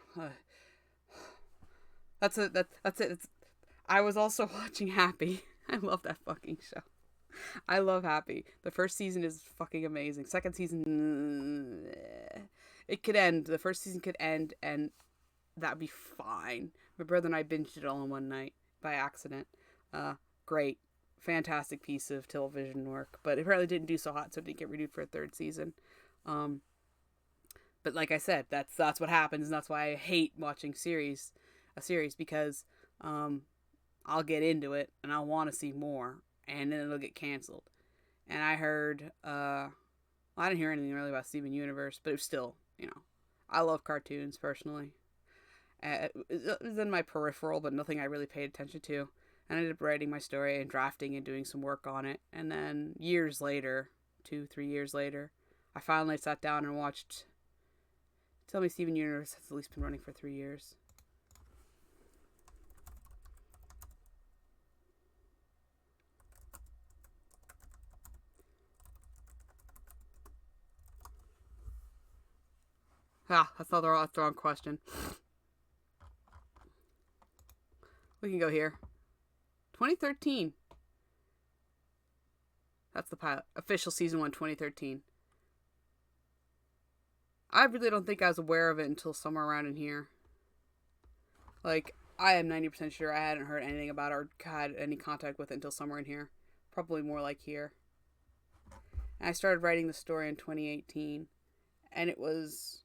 that's it. That's it. I was also watching Happy. I love that fucking show. I love Happy. The first season is fucking amazing. Second season, it could end. The first season could end, and that'd be fine. My brother and I binged it all in one night by accident. Great, fantastic piece of television work, but it apparently didn't do so hot, so it didn't get renewed for a third season. But like I said, that's what happens, and that's why I hate watching a series because I'll get into it and I'll want to see more, and then it'll get canceled. And I heard, I didn't hear anything really about Steven Universe, but it was still, I love cartoons personally. It was in my peripheral, but nothing I really paid attention to. I ended up writing my story and drafting and doing some work on it. And then years later, 2-3 years later, I finally sat down and watched. Tell me Steven Universe has at least been running for 3 years. That's not the wrong question. We can go here. 2013. That's the pilot. Official season 1, 2013. I really don't think I was aware of it until somewhere around in here. Like, I am 90% sure I hadn't heard anything about it or had any contact with it until somewhere in here. Probably more like here. And I started writing the story in 2018. And it was...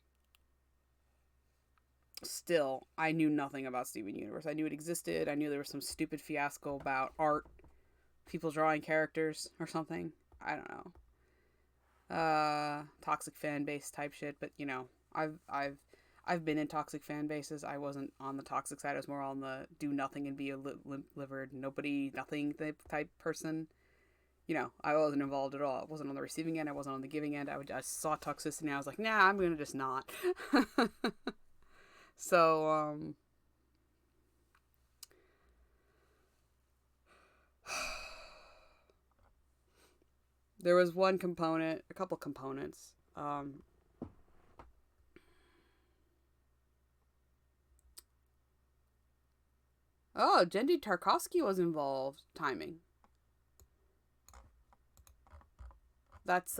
Still, I knew nothing about Steven Universe. I knew it existed. I knew there was some stupid fiasco about art. People drawing characters or something. I don't know. Toxic fan base type shit. But, you know, I've been in toxic fan bases. I wasn't on the toxic side. I was more on the do nothing and be a limp-livered, nobody, nothing type person. You know, I wasn't involved at all. I wasn't on the receiving end. I wasn't on the giving end. I saw toxicity and I was like, nah, I'm going to just not. So, there was a couple components. Genndy Tartakovsky was involved. Timing. That's,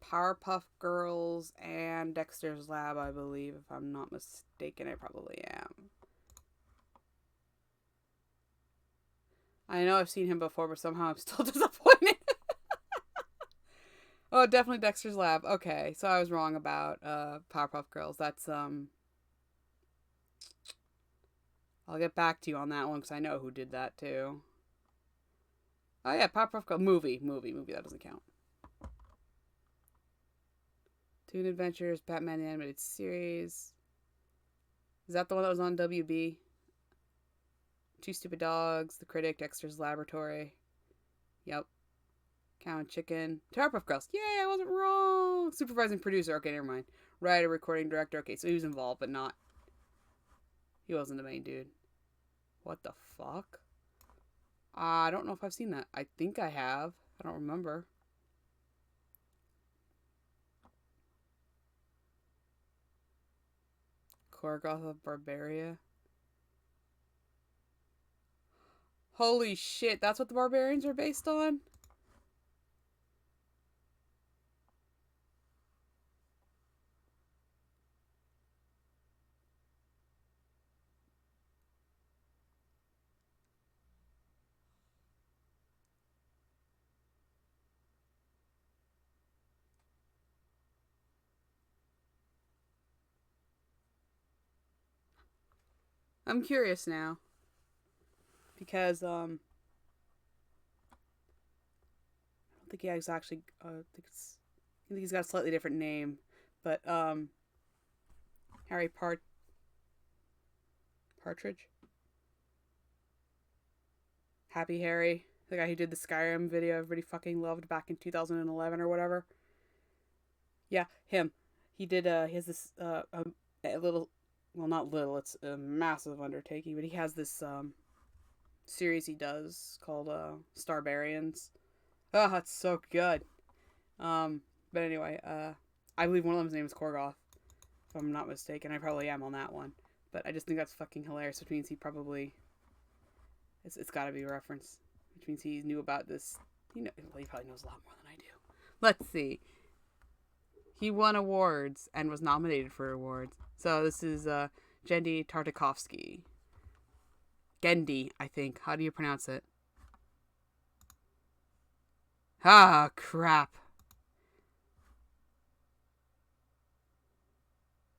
Powerpuff Girls and Dexter's Lab, I believe. If I'm not mistaken, I probably am. I know I've seen him before, but somehow I'm still disappointed. Oh, definitely Dexter's Lab. Okay, so I was wrong about Powerpuff Girls. That's I'll get back to you on that one because I know who did that too. Oh yeah, Powerpuff Girls movie. That doesn't count. Toon Adventures, Batman the Animated Series. Is that the one that was on WB? Two Stupid Dogs, The Critic, Dexter's Laboratory. Yep. Cow and Chicken. Powerpuff Girls. Yay, I wasn't wrong. Supervising producer. Okay, never mind. Writer, recording director. Okay, so he was involved, but not... He wasn't the main dude. What the fuck? I don't know if I've seen that. I think I have. I don't remember. Korgoth of Barbaria. Holy shit, that's what the Barbarians are based on? I'm curious now. Because, I don't think he has actually, I think he's got a slightly different name. But, Harry Partridge? Happy Harry. The guy who did the Skyrim video everybody fucking loved back in 2011 or whatever. Yeah, him. He did, he has this, a little, well, not little, it's a massive undertaking, but he has this, series he does called Starbarians. Oh, it's so good. But anyway, I believe one of them's name is Korgoth, if I'm not mistaken. I probably am on that one, but I just think that's fucking hilarious. Which means he probably it's got to be a reference. Which means he knew about this. You know, well, he probably knows a lot more than I do. Let's see. He won awards and was nominated for awards. So this is Genndy Tartakovsky. Genndy, I think. How do you pronounce it? Ah, crap.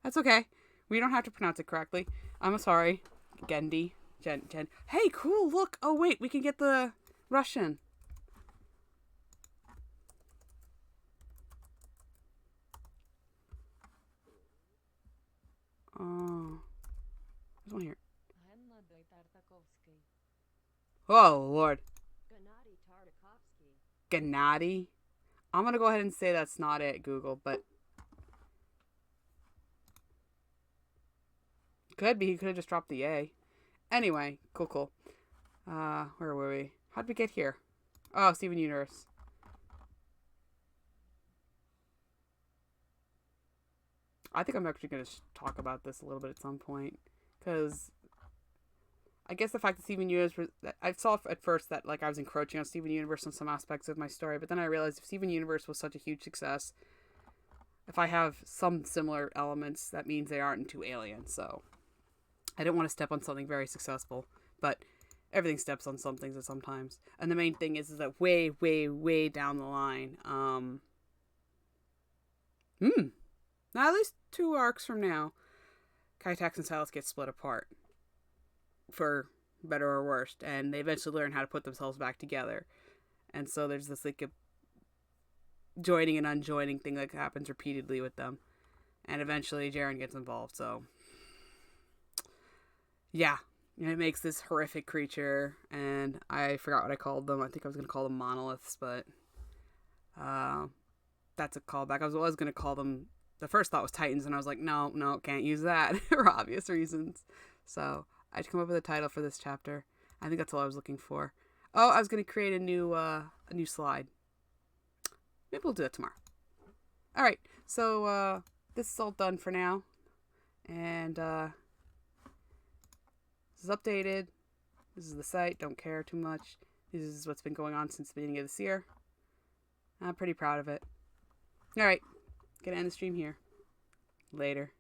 That's okay. We don't have to pronounce it correctly. I'm sorry. Genndy. Jen. Hey, cool, look. Oh, wait, we can get the Russian. Oh. There's one here. Oh, Lord. Gennady? I'm going to go ahead and say that's not it, Google, but... Could be. He could have just dropped the A. Anyway, cool. Where were we? How'd we get here? Oh, Steven Universe. I think I'm actually going to talk about this a little bit at some point, because I guess the fact that Steven Universe, I saw at first that like I was encroaching on Steven Universe on some aspects of my story, but then I realized if Steven Universe was such a huge success, if I have some similar elements, that means they aren't too alien. So I didn't want to step on something very successful, but everything steps on some things at sometimes. And the main thing is that way, way, way down the line, now at least 2 arcs from now, Kaitax and Silas get split apart, for better or worse, and they eventually learn how to put themselves back together. And so there's this like a joining and unjoining thing that happens repeatedly with them, and eventually Jaren gets involved. So yeah, and it makes this horrific creature, and I forgot what I called them. I think I was going to call them monoliths, but that's a callback. I was going to call them, the first thought was titans, and I was like, no, can't use that for obvious reasons. So I had to come up with a title for this chapter. I think that's all I was looking for. Oh, I was going to create a new slide. Maybe we'll do that tomorrow. All right, so this is all done for now, and this is updated. This is the site. Don't care too much. This is what's been going on since the beginning of this year. I'm pretty proud of it. All right, gonna end the stream here. Later.